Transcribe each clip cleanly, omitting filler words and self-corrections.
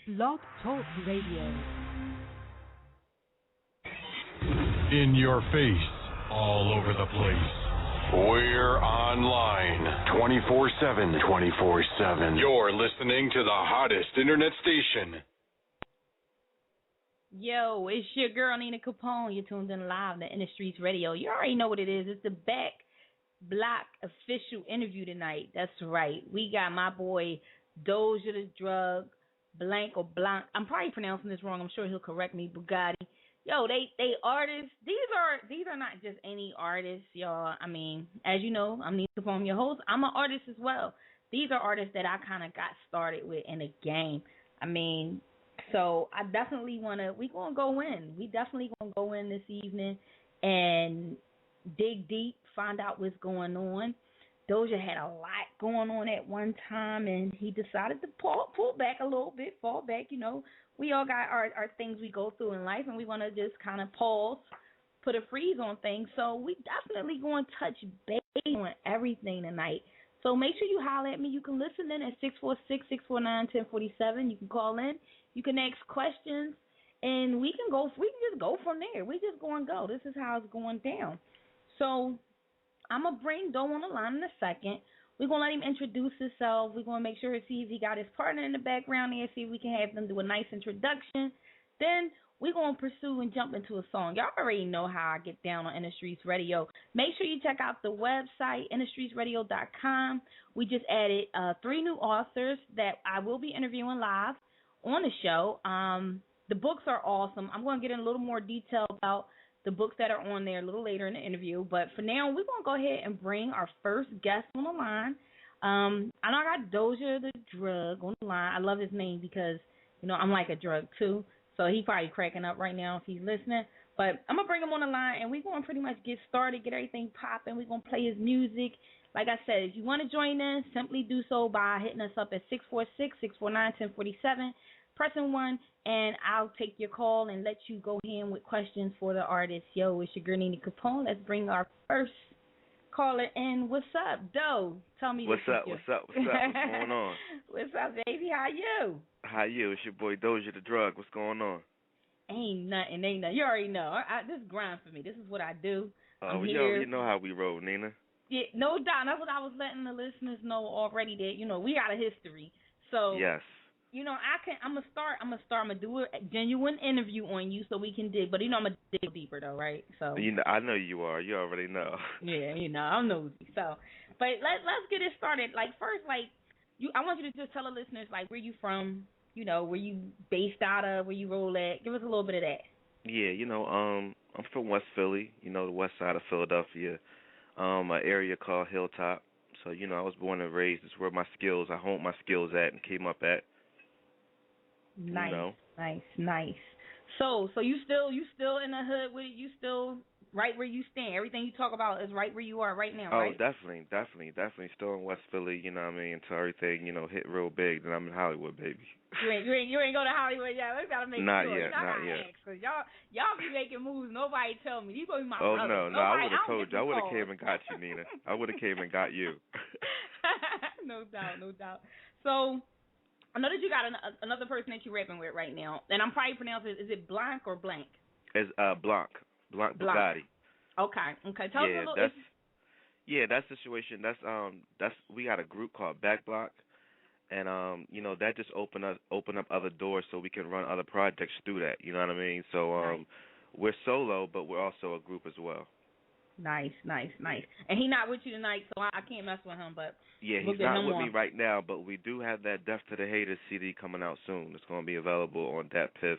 Blog Talk Radio. In your face, all over the place. We're online 24/7. 24/7. You're listening to the hottest internet station. Yo, it's your girl Nina Capone. You're tuned in live to Industries Radio. You already know what it is. It's the Back Block official interview tonight. That's right. We got my boy Doja the Drug, Blanc or Blanc. I'm probably pronouncing this wrong. I'm sure he'll correct me. Bugatti. Yo, they artists. These are not just any artists, y'all. I mean, as you know, I'm Nina Capone, your host. I'm an artist as well. These are artists that I kind of got started with in the game. I mean, so I definitely we gonna go in. We definitely gonna go in this evening and dig deep, find out what's going on. Doja had a lot going on at one time, and he decided to pull back a little bit, fall back. You know, we all got our things we go through in life, and we want to just kind of pause, put a freeze on things. So we definitely going to touch base on everything tonight. So make sure you holler at me. You can listen in at 646-649-1047. You can call in. You can ask questions, and we can just go from there. We just going to go. This is how it's going down. So I'm going to bring Doe on the line in a second. We're going to let him introduce himself. We're going to make sure to see if he got his partner in the background there, see if we can have them do a nice introduction. Then we're going to pursue and jump into a song. Y'all already know how I get down on Industries Radio. Make sure you check out the website, industriesradio.com. We just added 3 new authors that I will be interviewing live on the show. The books are awesome. I'm going to get in a little more detail about the books that are on there a little later in the interview. But for now, we're going to go ahead and bring our first guest on the line. I know I got Doja the Drug on the line. I love his name because, you know, I'm like a drug too. So he probably cracking up right now if he's listening. But I'm going to bring him on the line, and we're going to pretty much get started, get everything popping. We're going to play his music. Like I said, if you want to join in, simply do so by hitting us up at 646-649-1047. Pressing 1, and I'll take your call and let you go in with questions for the artist. Yo, it's your girl Nina Capone. Let's bring our first caller in. What's up, Doe? Tell me what's up. What's going on? What's up, baby? How you? How you? It's your boy Doja the Drug. What's going on? Ain't nothing. You already know. This is grind for me. This is what I do. Oh, you know how we roll, Nina. Yeah, no doubt. That's what I was letting the listeners know already. That we got a history. So yes. I'm gonna do a genuine interview on you so we can dig, but I'm gonna dig deeper though, right? So I know you are. You already know. Yeah, I'm nosy. So, but let's get it started. Like first, I want you to just tell the listeners where you from, where you based out of, where you roll at. Give us a little bit of that. Yeah, I'm from West Philly. The west side of Philadelphia, an area called Hilltop. So I was born and raised. It's where I honed my skills at and came up at. Nice. So you still in the hood with it? You still right where you stand? Everything you talk about is right where you are right now, right? Oh, definitely. Still in West Philly, until everything, hit real big. Then I'm in Hollywood, baby. You ain't go to Hollywood yet. We gotta make not sure. Yet, not yet. Cause y'all be making moves. Nobody tell me. You gonna be my brother. No, I would have told you. I would have came and got you, Nina. I would have came and got you. No doubt. So I know that you got another person that you're rapping with right now, and I'm probably pronouncing it. Is it Blanc or Blanc? It's Blanc Bugatti. Okay. Tell us a little. That situation. That's we got a group called Back Block, and that just open up other doors so we can run other projects through that. You know what I mean? So nice. We're solo, but we're also a group as well. Nice. And he not with you tonight, so I can't mess with him. But yeah, he's not with me right now. But we do have that Death to the Haters CD coming out soon. It's going to be available on Dat Piff.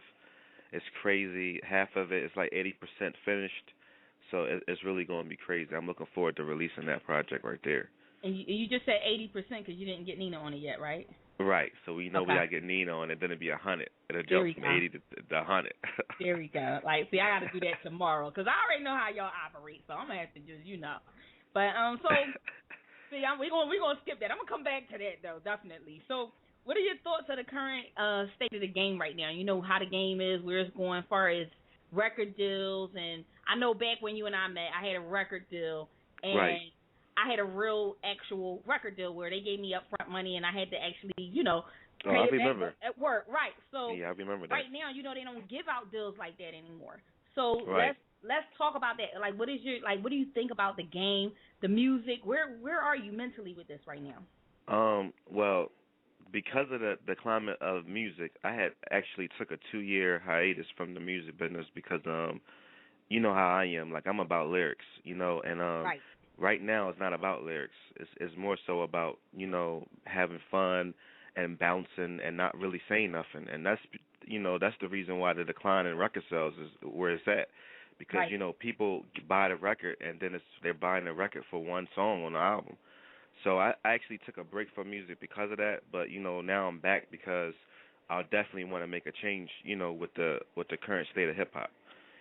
It's crazy. Half of it is like 80% finished, so it's really going to be crazy. I'm looking forward to releasing that project right there. And you just said 80% because you didn't get Nina on it yet, right? Right. So we know we got to get Nina on it. Then it'll be 100. It'll jump from 80 to 100. There we go. See, I got to do that tomorrow because I already know how y'all operate. So I'm gonna have to just, But see, we're gonna skip that. I'm gonna come back to that though, definitely. So, what are your thoughts of the current state of the game right now? You know how the game is, where it's going, as far as record deals, and I know back when you and I met, I had a record deal, and right. I had a real actual record deal where they gave me upfront money and I had to actually, Oh, I remember. At work, right? So yeah, I remember that. Right now, they don't give out deals like that anymore. So right. let's talk about that. Like, what do you think about the game, the music? Where are you mentally with this right now? Well, because of the climate of music, I had actually took a 2-year hiatus from the music business because you know how I am. Like, I'm about lyrics, and Right. right now it's not about lyrics. It's more so about, having fun and bouncing and not really saying nothing. And that's that's the reason why the decline in record sales is where it's at. Because, Right. People buy the record and then they're buying the record for one song on the album. So I actually took a break from music because of that, but now I'm back because I definitely want to make a change, with the current state of hip hop.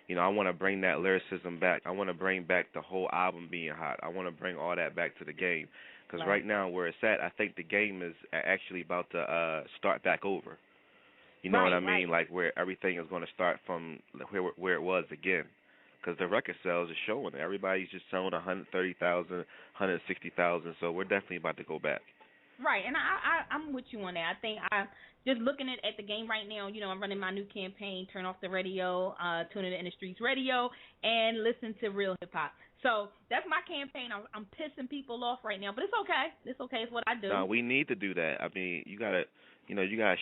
I want to bring that lyricism back. I want to bring back the whole album being hot. I want to bring all that back to the game because right now where it's at, I think the game is actually about to start back over. You know what I mean? Like where everything is going to start from where it was again. Because the record sales is showing. Everybody's just selling 130,000, 160,000. So we're definitely about to go back. Right, and I'm with you on that. I think just looking at the game right now. I'm running my new campaign. Turn off the radio, tune into Industries Radio, and listen to real hip hop. So that's my campaign. I'm pissing people off right now, but it's okay. It's okay. It's what I do. No, we need to do that. I mean, you gotta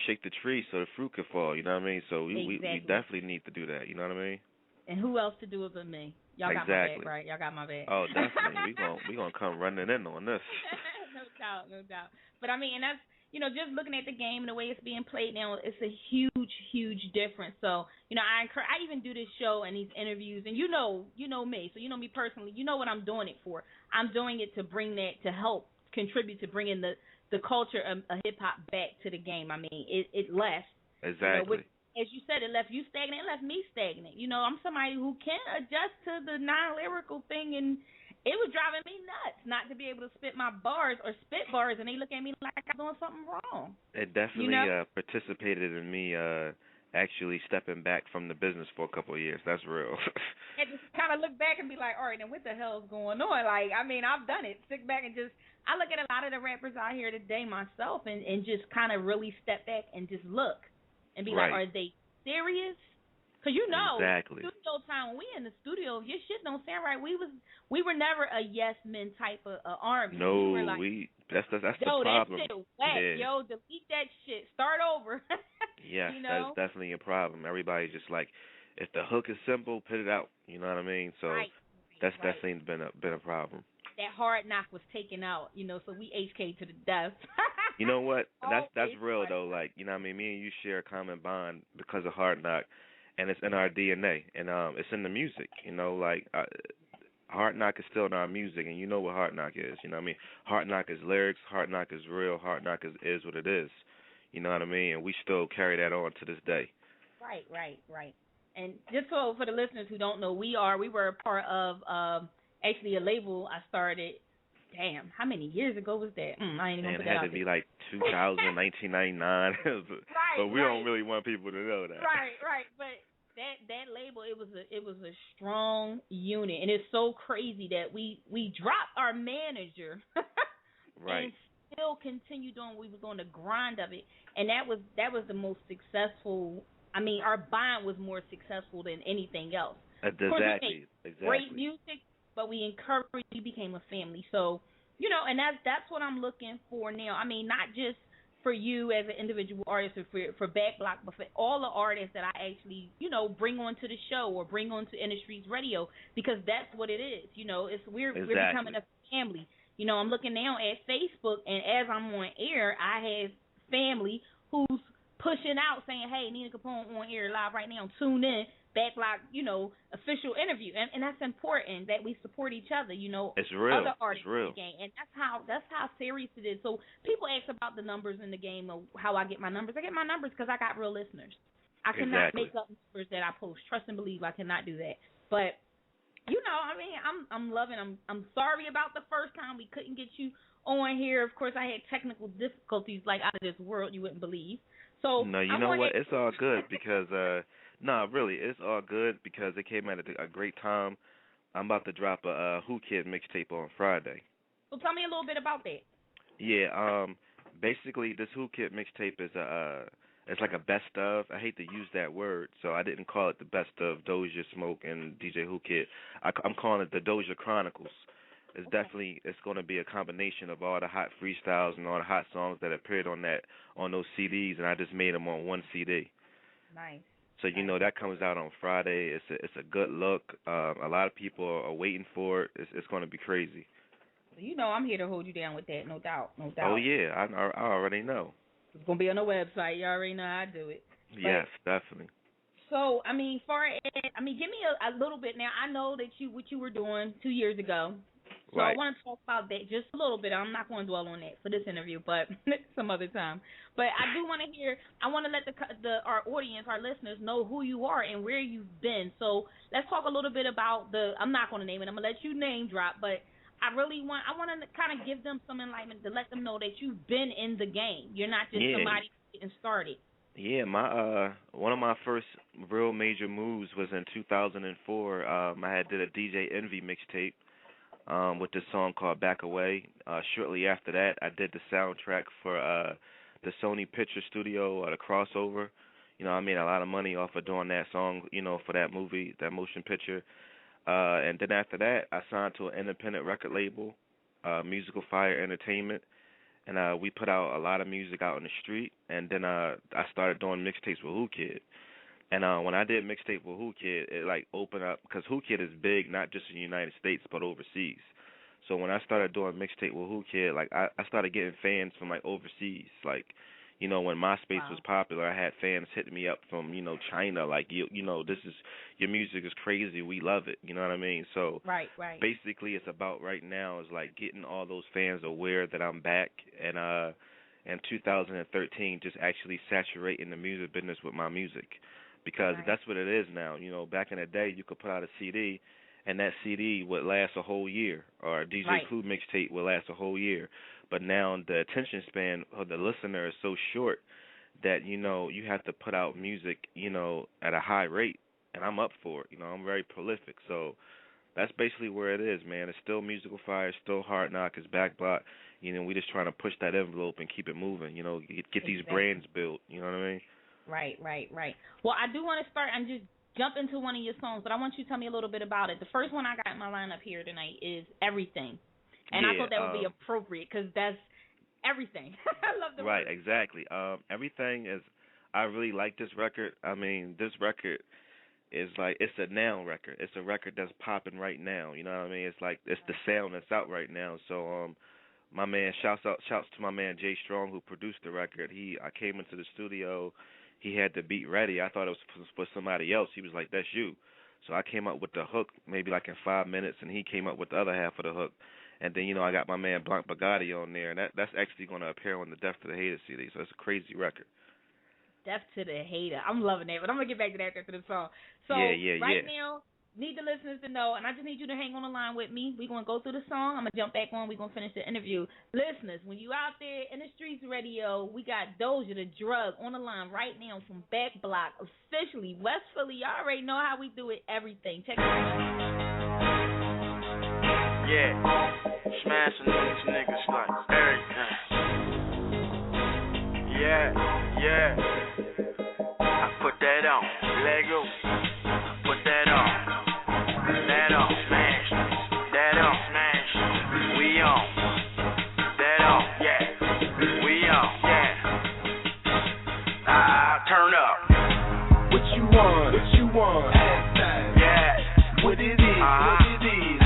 shake the tree so the fruit can fall. You know what I mean? So we definitely need to do that. You know what I mean? And who else to do it but me? Y'all got my back, right? Y'all got my back. Oh, definitely. we gonna come running in on this. No doubt. But I mean, and that's just looking at the game and the way it's being played now, it's a huge difference. So I even do this show and these interviews, and you know me, so you know me personally. You know what I'm doing it for. I'm doing it to bring that, to help contribute to bringing the culture of hip hop back to the game. I mean, it left exactly. As you said, it left you stagnant. It left me stagnant. I'm somebody who can adjust to the non-lyrical thing, and it was driving me nuts not to be able to spit my bars or spit bars, and they look at me like I'm doing something wrong. It definitely participated in me actually stepping back from the business for a couple of years. That's real. And just kind of look back and be like, all right, then what the hell is going on? Like, I mean, I've done it. Sit back and I look at a lot of the rappers out here today myself and just kind of really step back and just look. And be like, are they serious? Because exactly. Studio time, when we in the studio, if your shit don't sound right, we were never a yes men type of army. No, we were like, that's the problem. That shit whack. Yo, delete that shit. Start over. Yes, that's definitely a problem. Everybody just like, if the hook is simple, put it out. You know what I mean? So that's definitely been a problem. That hard knock was taken out, so we HK to the death. You know what? That's real though. Like, you know what I mean? Me and you share a common bond because of Hard Knock, and it's in our DNA, and it's in the music. Like Hard Knock is still in our music, and you know what Hard Knock is. You know what I mean? Hard Knock is lyrics. Hard Knock is real. Hard Knock is what it is. You know what I mean? And we still carry that on to this day. Right. And just so for the listeners who don't know, we were a part of actually a label I started. Damn, how many years ago was that? I ain't even put that out. It had to be like 2000, 1999. But we don't really want people to know that. Right. But that label, it was a strong unit, and it's so crazy that we dropped our manager, and still continued doing what we was on the grind of it, and that was the most successful. I mean, our bond was more successful than anything else. Exactly. Great music. But we encouraged, we became a family. So, and that's what I'm looking for now. I mean, not just for you as an individual artist or for Backblock, but for all the artists that I actually, bring onto the show or bring onto Industries Radio, because that's what it is. We're becoming a family. I'm looking now at Facebook, and as I'm on air, I have family who's pushing out saying, hey, Nina Capone on air live right now. Tune in. Backblock, official interview, and that's important that we support each other. It's real. Other artists it's real. in the game, and that's how serious it is. So people ask about the numbers in the game, or how I get my numbers. I get my numbers because I got real listeners. I cannot make up numbers that I post. Trust and believe, I cannot do that. But I mean, I'm loving. I'm sorry about the first time we couldn't get you on here. Of course, I had technical difficulties like out of this world you wouldn't believe. So no, you know what? It's all good because. No, really, it's all good because it came at a great time. I'm about to drop a Who Kid mixtape on Friday. So tell me a little bit about that. Yeah, Basically, this Who Kid mixtape is it's like a best of. I hate to use that word, so I didn't call it the best of Doja, Smoke, and DJ Who Kid. I'm calling it the Doja Chronicles. It's definitely going to be a combination of all the hot freestyles and all the hot songs that appeared on those CDs, and I just made them on one CD. Nice. So that comes out on Friday. It's a good look. A lot of people are waiting for it. It's going to be crazy. I'm here to hold you down with that, no doubt. Oh yeah, I already know. It's gonna be on the website. You already know how I do it. Yes, definitely. So give me a little bit now. I know that what you were doing 2 years ago. So right. I want to talk about that just a little bit. I'm not going to dwell on that for this interview, but some other time. But I do want to I want to let our audience, our listeners, know who you are and where you've been. So let's talk a little bit about I'm not going to name it. I'm going to let you name drop, but I want to kind of give them some enlightenment to let them know that you've been in the game. You're not just somebody getting started. Yeah, one of my first real major moves was in 2004. I did a DJ Envy mixtape. With this song called Back Away. Shortly after that, I did the soundtrack for the Sony Picture Studio, the crossover. I made a lot of money off of doing that song, for that movie, that motion picture. And then after that, I signed to an independent record label, Musical Fire Entertainment, and we put out a lot of music out in the street. And then I started doing mixtapes with Who Kid. And when I did mixtape with Who Kid, it opened up, because Who Kid is big not just in the United States but overseas. So when I started doing mixtape with Who Kid, I started getting fans from overseas. When MySpace was popular, I had fans hitting me up from China. This is your music is crazy. We love it. You know what I mean? So right. Basically, it's about right now is getting all those fans aware that I'm back, and in 2013, just actually saturating the music business with my music. Because that's what it is now. Back in the day, you could put out a CD, and that CD would last a whole year, or a DJ Clue mixtape would last a whole year. But now the attention span of the listener is so short that, you have to put out music, at a high rate, and I'm up for it. I'm very prolific. So that's basically where it is, man. It's still Musical Fire, still Hard Knock, it's Back Block. We just trying to push that envelope and keep it moving, get these brands built, you know what I mean? Right. Well, I do want to start and just jump into one of your songs, but I want you to tell me a little bit about it. The first one I got in my lineup here tonight is Everything. And I thought that would be appropriate because that's everything. I love the Right, word. Exactly. Everything is, I really like this record. I mean, this record is it's a now record. It's a record that's popping right now. You know what I mean? It's the sound that's out right now. So, my man, shouts to my man Jay Strong who produced the record. I came into the studio. He had the beat ready. I thought it was for somebody else. He was like, "That's you." So I came up with the hook maybe in 5 minutes, and he came up with the other half of the hook. And then, I got my man Blanc Bugatti on there, and that's actually going to appear on the Death to the Hater CD. So it's a crazy record. Death to the Hater. I'm loving that, but I'm going to get back to that after the song. So now, need the listeners to know, and I just need you to hang on the line with me. We're going to go through the song. I'm going to jump back on. We're going to finish the interview. Listeners, when you out there in the streets radio, we got Doja the Drug on the line right now from Back Block, officially West Philly. Y'all already know how we do it, everything. Check it out. Yeah, smashing these niggas like everything. Yeah, I put that on, Lego, put that on. That on, smash. That on, smash. We on. That on, yeah. We on, yeah. Turn up. What you want? What you want? Yeah. What it is? What it is?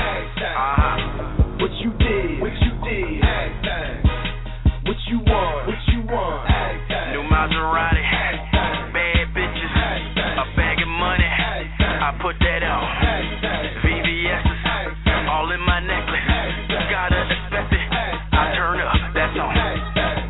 What you did? What you did? What you want? What you want? New Maserati. Bad bitches. A bag of money. I put that on. VVS's all in my necklace. Gotta expect it. I turn up. That's on.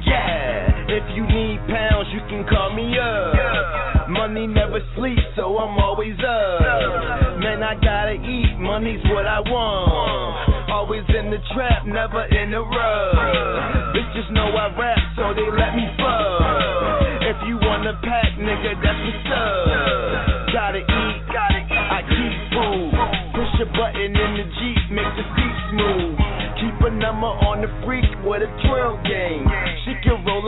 Yeah. If you need pounds, you can call me up. Money never sleeps, so I'm always up. Man, I gotta eat. Money's what I want. Always in the trap, never in the rub. Bitches know I rap, so they let me fuck. If you wanna pack, nigga, that's what's up. Gotta eat, I keep food. Push a button in the Jeep, make the seat smooth. Keep a number on the freak with a twirl game. She can roll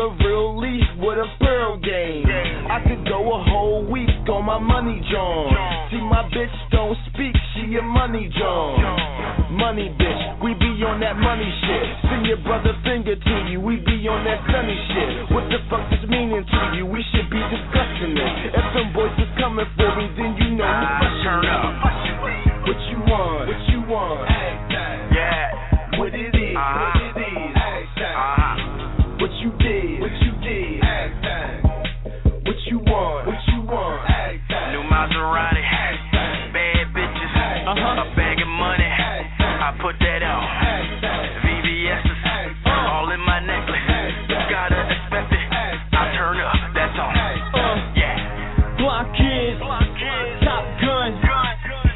I could go a whole week on my money John. See, my bitch don't speak, she a money John. Money bitch, we be on that money shit. Send your brother finger to you, we be on that sunny shit. What the fuck is meaning to you? We should be discussing it. If them boys is coming for me, then you know we turn up. What you want? What you want? Yeah. What it is? What it is? What you did? What you did? What you want? What you want? New Maserati, bad bitches, a bag of money. I put that on. VVS's all in my necklace. Gotta expect it. I turn up. That's all. Yeah. Block kids, Top Gun,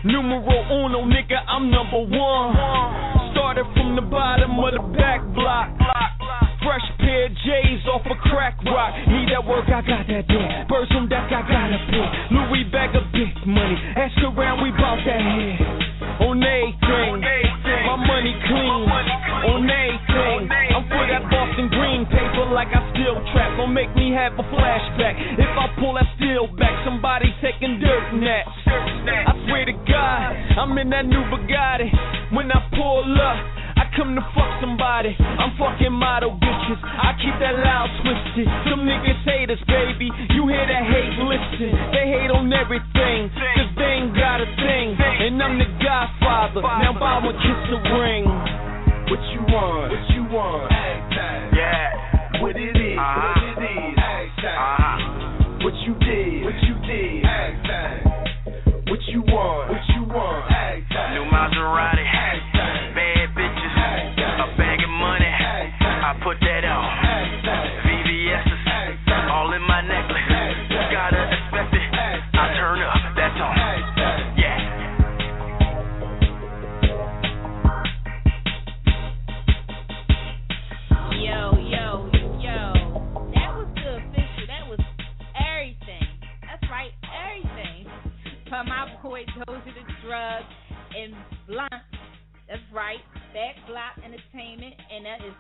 numero uno, nigga, I'm number one. Started from the bottom of the back block. Fresh pair of J's off a crack rock. Need that work, I got that dick. Birds on deck, I got a pick. Louis bag of big money. Ask around, we bout that head. On everything, my money clean. On everything, I'm for that Boston green paper like I still trap. Don't make me have a flashback. If I pull that steel back, somebody taking dirt naps. I swear to God, I'm in that new Bugatti. When I pull up, I come to fuck somebody. I'm fucking model bitches. I keep that loud twisted. Some niggas hate us, baby. You hear that hate, listen. They hate on everything, cause they ain't got a thing. And I'm the godfather. Now buy one, kiss the ring. What you want? What you want? Yeah. What it is? What it is? What you did? What you did? What you want? What you want? New Maserati, bad bitches, a bag of money. I put that on. VVS's all in my necklace. Gotta expect it. I turn up. That's all. Yeah. Yo. That was the official. That was everything. That's right, everything. From my boy Doja the Drug and Blanc. That's right, Back Block Entertainment, and that is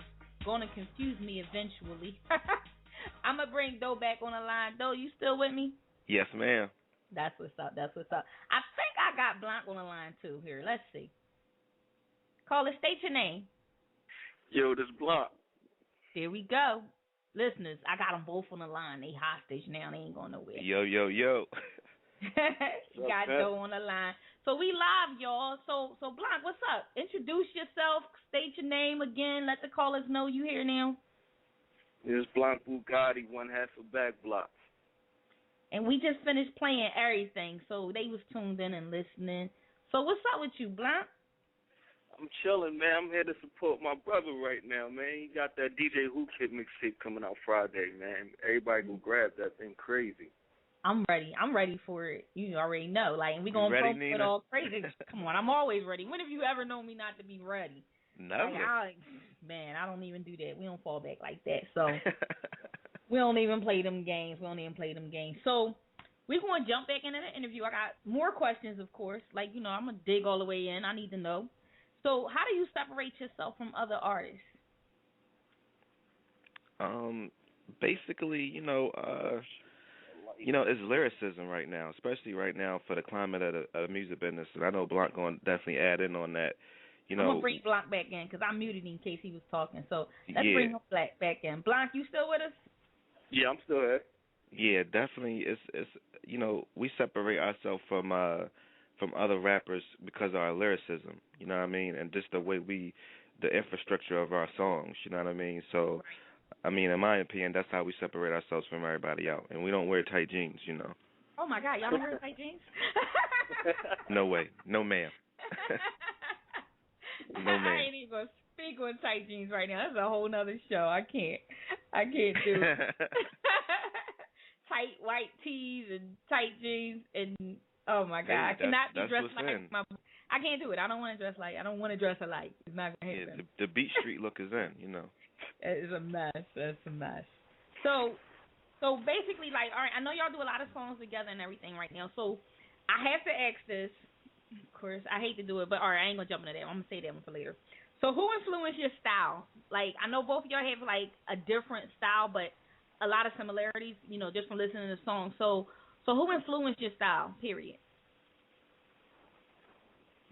going to confuse me eventually. I'm going to bring Doe back on the line. Doe, you still with me? Yes, ma'am. That's what's up. I think I got Blanc on the line too. Here, let's see. Caller, state your name. Yo, this Blanc. There we go. Listeners, I got them both on the line. They hostage now. They ain't going nowhere. Yo. Got Doe on the line. So we live, y'all. So Blanc, what's up? Introduce yourself. State your name again. Let the callers know you here now. This Blanc Bugatti, one half of Back Block. And we just finished playing everything, so they was tuned in and listening. So what's up with you, Blanc? I'm chilling, man. I'm here to support my brother right now, man. He got that DJ Who Kid mixtape coming out Friday, man. Everybody go grab that thing crazy. I'm ready. I'm ready for it. You already know. Like, and we gonna promote it all crazy. Come on, I'm always ready. When have you ever known me not to be ready? Never. Like, I don't even do that. We don't fall back like that. So we don't even play them games. So we're gonna jump back into the interview. I got more questions, of course. Like, I'm gonna dig all the way in. I need to know. So how do you separate yourself from other artists? Basically, it's lyricism right now, especially right now for the climate of the music business. And I know Blanc going to definitely add in on that. I'm going to bring Blanc back in because I muted him in case he was talking. So let's bring him back in. Blanc, you still with us? Yeah, I'm still here. Yeah, definitely. It's we separate ourselves from other rappers because of our lyricism, you know what I mean? And just the way the infrastructure of our songs, you know what I mean? So, I mean, in my opinion, that's how we separate ourselves from everybody out. And we don't wear tight jeans, Oh, my God. Y'all don't wear tight jeans? No way. No, ma'am. No, ma'am. I ain't even going to speak on tight jeans right now. That's a whole nother show. I can't do it. Tight white tees and tight jeans and, oh, my God. I cannot be dressed like my... I can't do it. I don't want to dress alike. It's not going to happen. The Beat Street look is in, It's a mess. That's a mess. So basically, like, all right, I know y'all do a lot of songs together and everything right now. So I have to ask this. Of course, I hate to do it, but all right, I ain't gonna jump into that. I'm gonna say that one for later. So who influenced your style? Like, I know both of y'all have like a different style, but a lot of similarities, just from listening to the song. So who influenced your style? Period.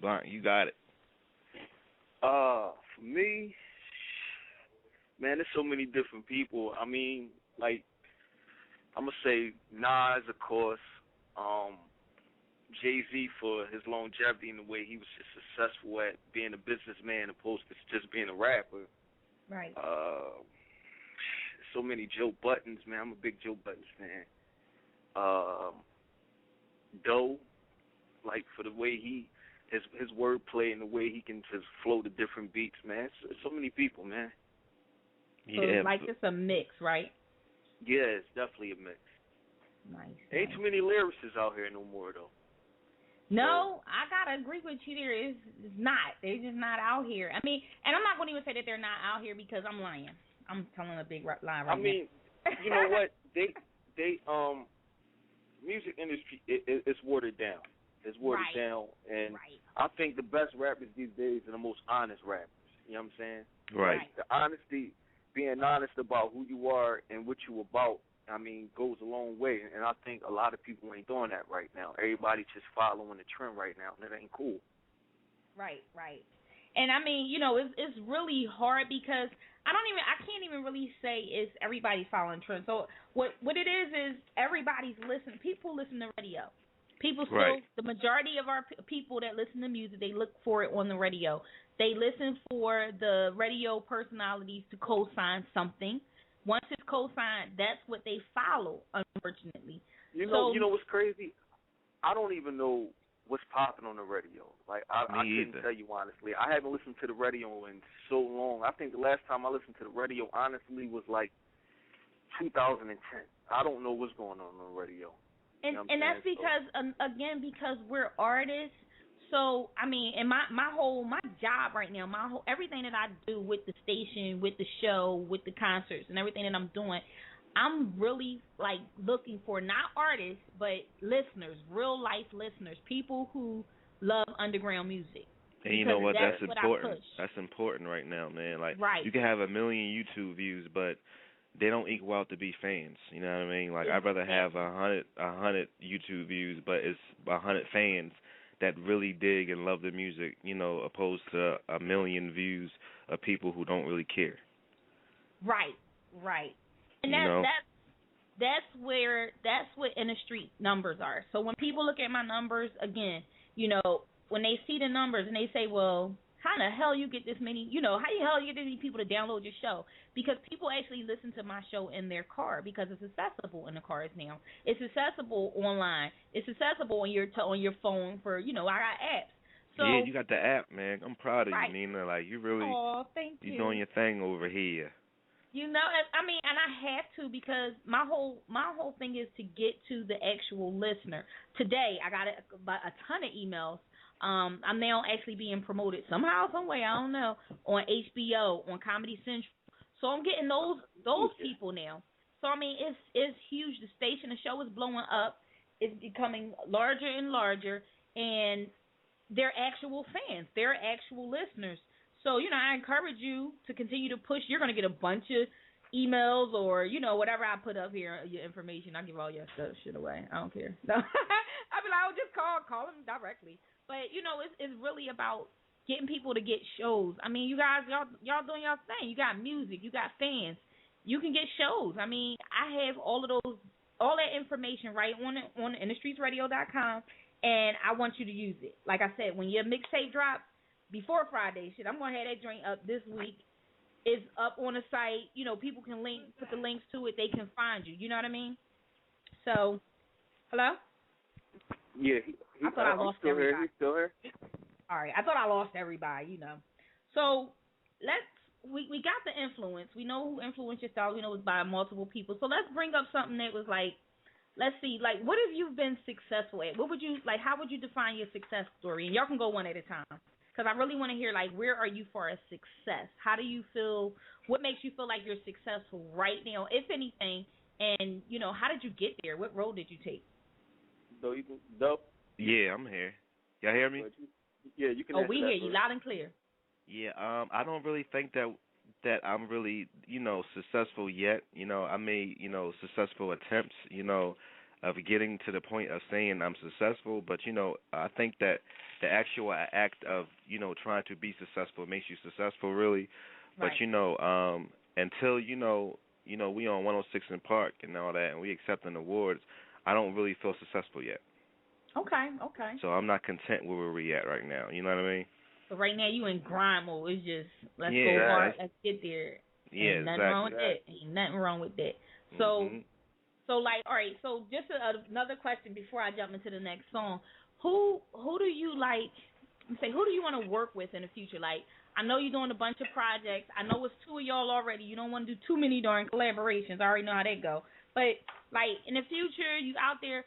Blanc, you got it. For me, man, there's so many different people. I mean, like, I'm gonna say Nas, of course. Jay-Z for his longevity and the way he was just successful at being a businessman opposed to just being a rapper. Right. So many Joe Buttons, man. I'm a big Joe Buttons fan. Doe, like, for the way his wordplay and the way he can just flow to different beats, man. So many people, man. So it's like it's a mix, right? Yeah, it's definitely a mix. Nice. Ain't too many lyricists out here no more, though. No, I gotta agree with you. It's not. They're just not out here. I mean, and I'm not gonna even say that they're not out here because I'm lying. I'm telling a big lie right now. I mean, you know what? They music industry it's watered down. It's watered down, and I think the best rappers these days are the most honest rappers. You know what I'm saying? Right. The honesty, being honest about who you are and what you about, I mean, goes a long way. And I think a lot of people ain't doing that right now. Everybody's just following the trend right now, and it ain't cool. Right. And I mean, it's really hard because I can't even really say it's everybody's following trends. So what it is everybody's listening. People listen to radio. People still, the majority of our people that listen to music, they look for it on the radio. They listen for the radio personalities to co-sign something. Once it's co-signed, that's what they follow, unfortunately. You know what's crazy? I don't even know what's popping on the radio. Like, I couldn't tell you honestly. I haven't listened to the radio in so long. I think the last time I listened to the radio, honestly, was like 2010. I don't know what's going on the radio. And that's because, again, because we're artists. So, I mean, and my job right now, everything that I do with the station, with the show, with the concerts and everything that I'm doing, I'm really, like, looking for not artists, but listeners, real life listeners, people who love underground music. And you know what? That's important. That's important right now, man. Like, you can have 1 million YouTube views, but they don't equal out to be fans. You know what I mean? Like, I'd rather have 100 YouTube views, but it's 100 fans that really dig and love the music, opposed to 1 million views of people who don't really care. Right. And that's what in the street numbers are. So when people look at my numbers, again, when they see the numbers and they say, well, how the hell you get this many, how the hell you get this many people to download your show? Because people actually listen to my show in their car because it's accessible in the cars now. It's accessible online. It's accessible on your phone for, I got apps. So, yeah, you got the app, man. I'm proud of you, Nina. Like, you really, thank you. You're doing your thing over here. And I have to because my whole thing is to get to the actual listener. Today, I got a ton of emails. I'm now actually being promoted somehow, some way, I don't know, on HBO, on Comedy Central. So I'm getting those people now. So I mean, it's huge. The station, the show is blowing up. It's becoming larger and larger, and they're actual fans. They're actual listeners. So I encourage you to continue to push. You're gonna get a bunch of emails or whatever I put up here, your information. I give all your shit away. I don't care. No. I mean, I'll just call them directly. But it's really about getting people to get shows. I mean, you guys, y'all doing y'all thing. You got music, you got fans. You can get shows. I mean, I have all that information right on InTheStreetsRadio.com, and I want you to use it. Like I said, when your mixtape drops before Friday, I'm gonna have that joint up this week. It's up on the site. People can put the links to it. They can find you. You know what I mean? So, hello? Yeah, I thought I lost everybody. He's still here. All right, I thought I lost everybody. So we got the influence. We know who influenced your style. We know it's by multiple people. So let's bring up something that was like, let's see, like, what have you been successful at? What would you like? How would you define your success story? And y'all can go one at a time because I really want to hear, like, where are you for a success? How do you feel? What makes you feel like you're successful right now, if anything? And how did you get there? What road did you take? Yeah, I'm here. Y'all hear me? Yeah, you can. Oh, we hear you loud and clear. Yeah, I don't really think that that I'm really, successful yet. I made, successful attempts, of getting to the point of saying I'm successful, but, I think that the actual act of, trying to be successful makes you successful, really. But, Right. Until, we on 106 in Park and all that, and we accepting awards, I don't really feel successful yet. Okay. So I'm not content where we at right now. You know what I mean? So right now you in grind mode. It's just let's Yeah, go hard, let's get there. Yeah, Ain't nothing exactly. wrong with that. Ain't nothing wrong with that. So, all right. So just another question before I jump into the next song. Who do you like? Who do you want to work with in the future? Like, I know you're doing a bunch of projects. I know it's two of y'all already. You don't want to do too many during collaborations. I already know how they go. But like in the future, you out there.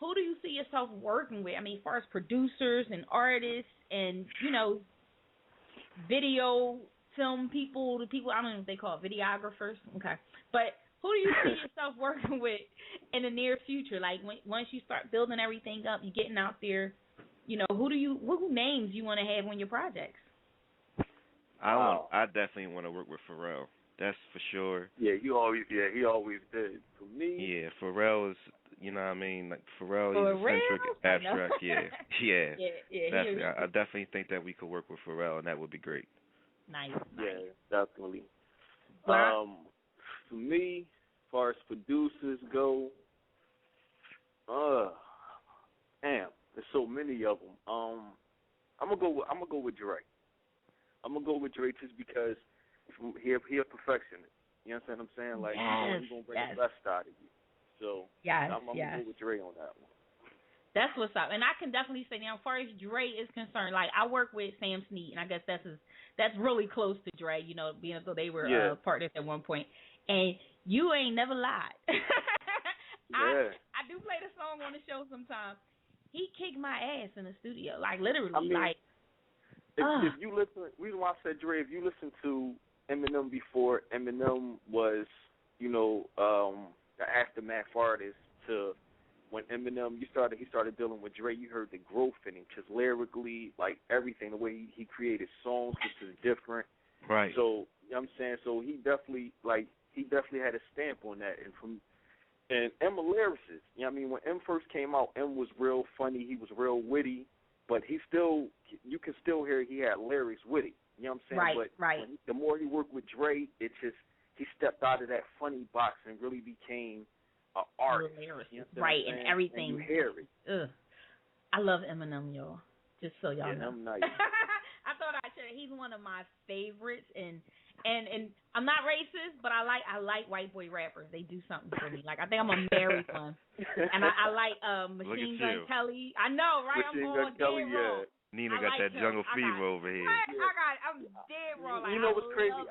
Who do you see yourself working with? I mean, as far as producers and artists and, video, film people, the people, I don't know what they call it, videographers. Okay. But who do you see yourself working with in the near future? Like, once you start building everything up, you're getting out there, who names you want to have on your projects? I definitely want to work with Pharrell. That's for sure. Yeah, he always did. For me, yeah, Pharrell is, like Pharrell, he's eccentric, abstract. Yeah. Definitely. I definitely think that we could work with Pharrell, and that would be great. Nice. Yeah, definitely. Wow. For me, as far as producers go, damn, there's so many of them. I'm gonna go with Dre. I'm gonna go with Dre just because he a perfectionist. You understand what I'm saying? Like, he's gonna bring the best out of you. So I'm gonna go with Dre on that one. That's what's up, and I can definitely say now, as far as Dre is concerned, like I work with Sam Snead, and I guess that's really close to Dre, being though they were partners at one point. And you ain't never lied. I do play the song on the show sometimes. He kicked my ass in the studio, like literally, I mean, if you listen, reason why I said Dre, if you listen to Eminem before Eminem was, the aftermath artist to when Eminem, he started dealing with Dre, you heard the growth in him, just lyrically, like everything, the way he created songs, which is different. Right. So, you know what I'm saying? So he definitely had a stamp on that. And M a lyricist. You know what I mean? When M first came out, M was real funny, he was real witty, but you can still hear he had lyrics with it. You know what I'm saying? Right. The more he worked with Dre, he stepped out of that funny box and really became an artist. You know right, and everything. And you hear it. Ugh. I love Eminem, y'all. Just so y'all know. I'm nice. I thought I should. He's one of my favorites, and I'm not racist, but I like white boy rappers. They do something for me. Like I think I'm a married one, and I like Machine Gun Kelly. I know, right? Machine I'm Gun going Kelly, dead wrong. Nina got that jungle fever over here. I'm dead wrong. You know what's crazy?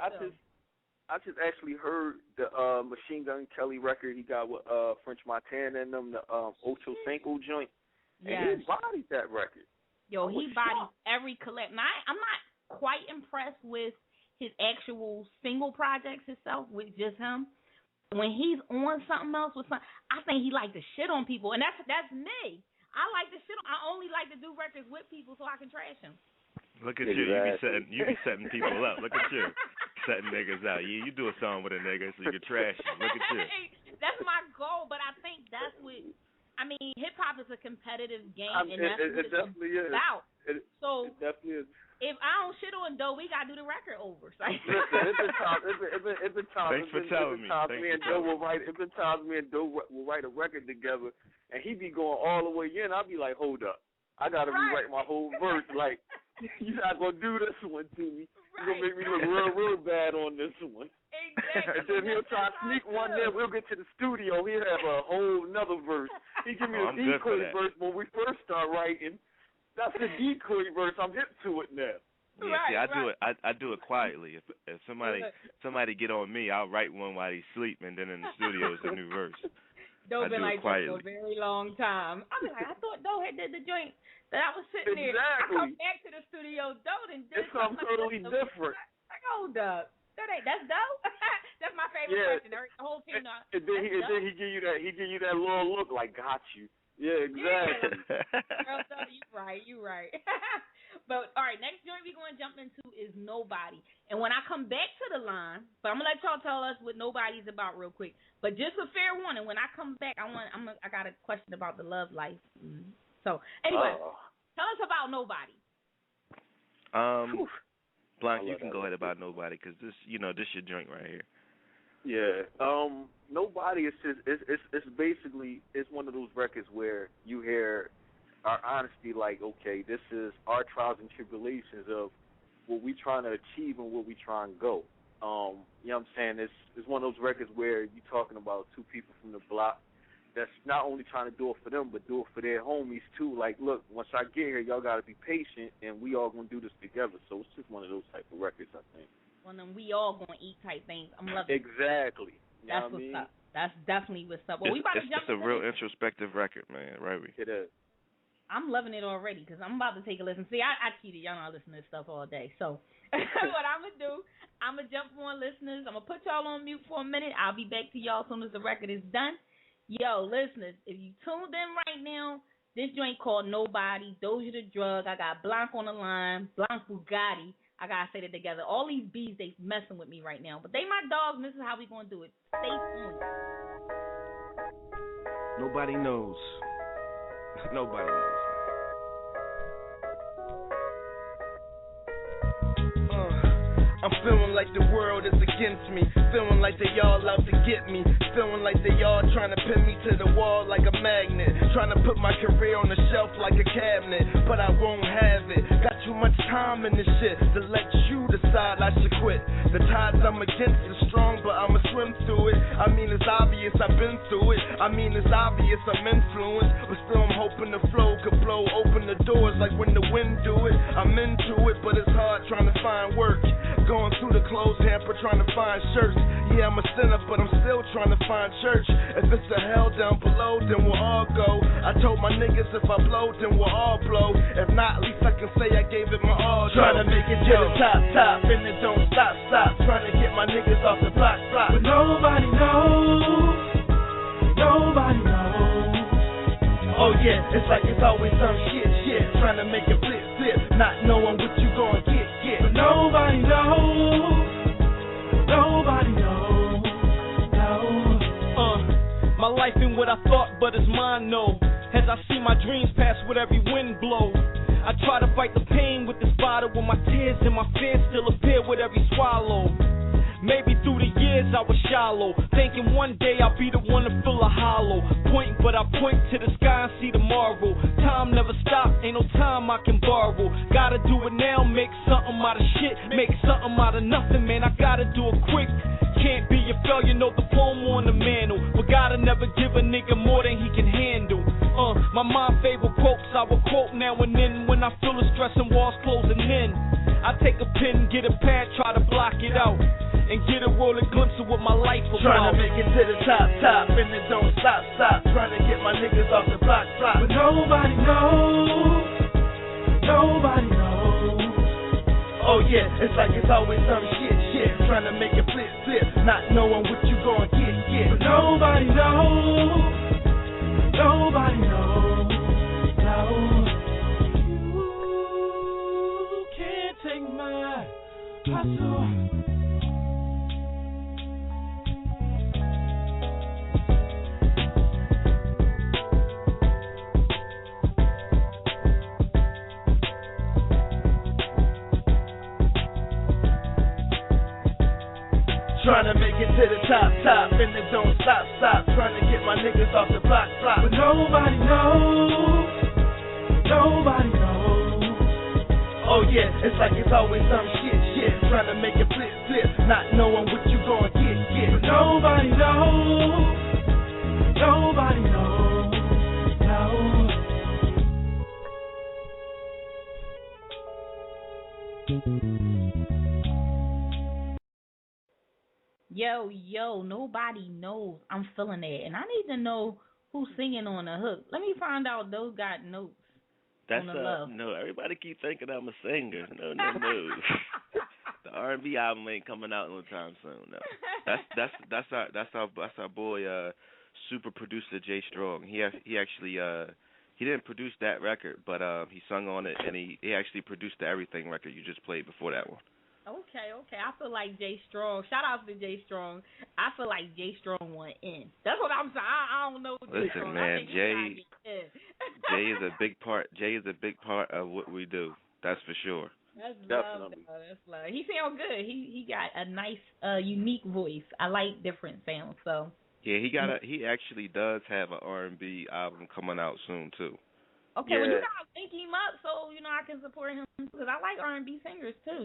I just actually heard the Machine Gun Kelly record he got with French Montana and them, the Ocho Cinco joint. And he bodied that record. Yo, he bodies every collect. Now, I'm not quite impressed with his actual single projects itself with just him. When he's on something else I think he like to shit on people, and that's me. I like to shit on. I only like to do records with people so I can trash them. Look at you. You be setting people up. Look at you. Setting niggas out. You do a song with a nigga so you can trash him. Look at you. That's my goal, but I think that's what hip hop is a competitive game, and that's what it's about. It definitely is. If I don't shit on Doe, we gotta do the record over. So. Listen, it's been times. Thanks for telling me. It's been times me and Doe will write a record together, and he be going all the way in. I'll be like, hold up, I gotta rewrite my whole verse. Like, you're not gonna do this one to me. You're gonna make me look real bad on this one. Exactly. And then he'll try to sneak one there. We'll get to the studio. He'll have a whole another verse. He give me a decoy verse when we first start writing. That's the decoy verse. I'm hip to it now. Yeah, see, I do it quietly. If somebody get on me, I'll write one while he's sleeping, and then in the studio it's a new verse. Doe been like that for a very long time. I was like, I thought Doe had did the joint that I was sitting there. I come back to the studio, Doe and did something totally different. Like, hold up. That's Doe? That's my favorite question. The whole team knows. And then he give you that little look like, got you. Yeah, exactly. Girl, no, you right. But all right, next joint we're gonna jump into is Nobody. And when I come back to the line, but I'm gonna let y'all tell us what Nobody's about real quick. But just a fair warning, when I come back, I got a question about the love life. So anyway, tell us about Nobody. Blanc, you can go ahead about Nobody, because this your joint right here. Yeah. Nobody is just it's basically it's one of those records where you hear our honesty, like, okay, this is our trials and tribulations of what we trying to achieve and what we trying to go. You know what I'm saying? It's one of those records where you're talking about two people from the block that's not only trying to do it for them, but do it for their homies too. Like, look, once I get here, y'all got to be patient, and we all going to do this together. So it's just one of those type of records, I think. One of them we all going to eat type things. I'm loving it. Exactly. That's what's up. That's definitely what's up. Well, we about to jump into It's a real introspective record, man, right? It is. I'm loving it already because I'm about to take a listen. See, I cheated. Y'all know I listen to this stuff all day. So what I'm going to do, I'm going to jump on listeners. I'm going to put y'all on mute for a minute. I'll be back to y'all as soon as the record is done. Yo, listeners, if you tuned in right now, this joint called Nobody, Doja the Drug. I got Blanc on the line, Blanc Bugatti. I got to say that together. All these bees, they messing with me right now. But they my dogs, and this is how we going to do it. Stay tuned. Nobody knows. Nobody knows. I'm feeling like the world is against me, feeling like they all out to get me, feeling like they all trying to pin me to the wall like a magnet, trying to put my career on the shelf like a cabinet, but I won't have it. Got too much time in this shit to let you decide I should quit. The tides I'm against is strong, but I'ma swim through it. I mean, it's obvious I've been through it. I mean, it's obvious I'm influenced, but still I'm hoping the flow could blow open the doors like when the wind do it. I'm into it, but it's hard trying to find work. Going through the clothes hamper trying to find shirts. Yeah, I'm a sinner, but I'm still trying to find church. If it's a hell down below, then we'll all go. I told my niggas if I blow, then we'll all blow. If not, at least I can say I gave it my all. Trying to make it to the top, and it don't stop. Trying to get my niggas off the block. But nobody knows. Nobody knows. Oh yeah, it's like it's always some shit. Trying to make it flip, not knowing what you gon' get. But nobody knows. Nobody knows. My life ain't what I thought, but it's mine, no. As I see my dreams pass with every wind blow, I try to fight the pain with this bottle, with my tears and my fears still appear with every swallow. Maybe through the years I was shallow, thinking one day I'll be the one to fill a hollow. Point, but I point to the sky and see tomorrow. Time never stops, ain't no time I can borrow. Gotta do it now, make something out of shit, make something out of nothing, man, I gotta do it quick. Can't be a failure, know the poem on the mantle, but gotta never give a nigga more than he can handle. My mind favorite quotes I will quote now and then when I feel the stress and walls closing in. I take a pen, get a pad, try to block it out, and get a rolling glimpse of what my life about. Trying to make it to the top, and it don't stop. Trying to get my niggas off the block. But nobody knows. Nobody knows. Oh yeah, it's like it's always some shit. Trying to make it flip, not knowing what you gon' get. But nobody knows. Nobody knows. No. You can't take my hustle. Trying to make it to the top, and it don't stop. Trying to get my niggas off the block. But nobody knows. Nobody knows. Oh yeah, it's like it's always some shit. Trying to make it flip, not knowing what you gon' get. But nobody knows. Nobody knows. Yo, nobody knows. I'm feeling it. And I need to know who's singing on the hook. Let me find out those got notes. That's on the love. No, everybody keep thinking I'm a singer. No. The R&B album ain't coming out no time soon. No. That's our boy super producer Jay Strong. He actually he didn't produce that record, but he sung on it, and he actually produced the Everything record you just played before that one. Okay. I feel like Jay Strong. Shout out to Jay Strong. I feel like Jay Strong went in. That's what I'm saying. I don't know. Jay Listen, Strong. man, Jay is a big part. Jay is a big part of what we do. That's for sure. That's love. That's love. He sounds good. He got a nice, unique voice. I like different sounds. So. Yeah, he actually does have an R&B album coming out soon too. Okay, well, you gotta link him up so I can support him because I like R&B singers too.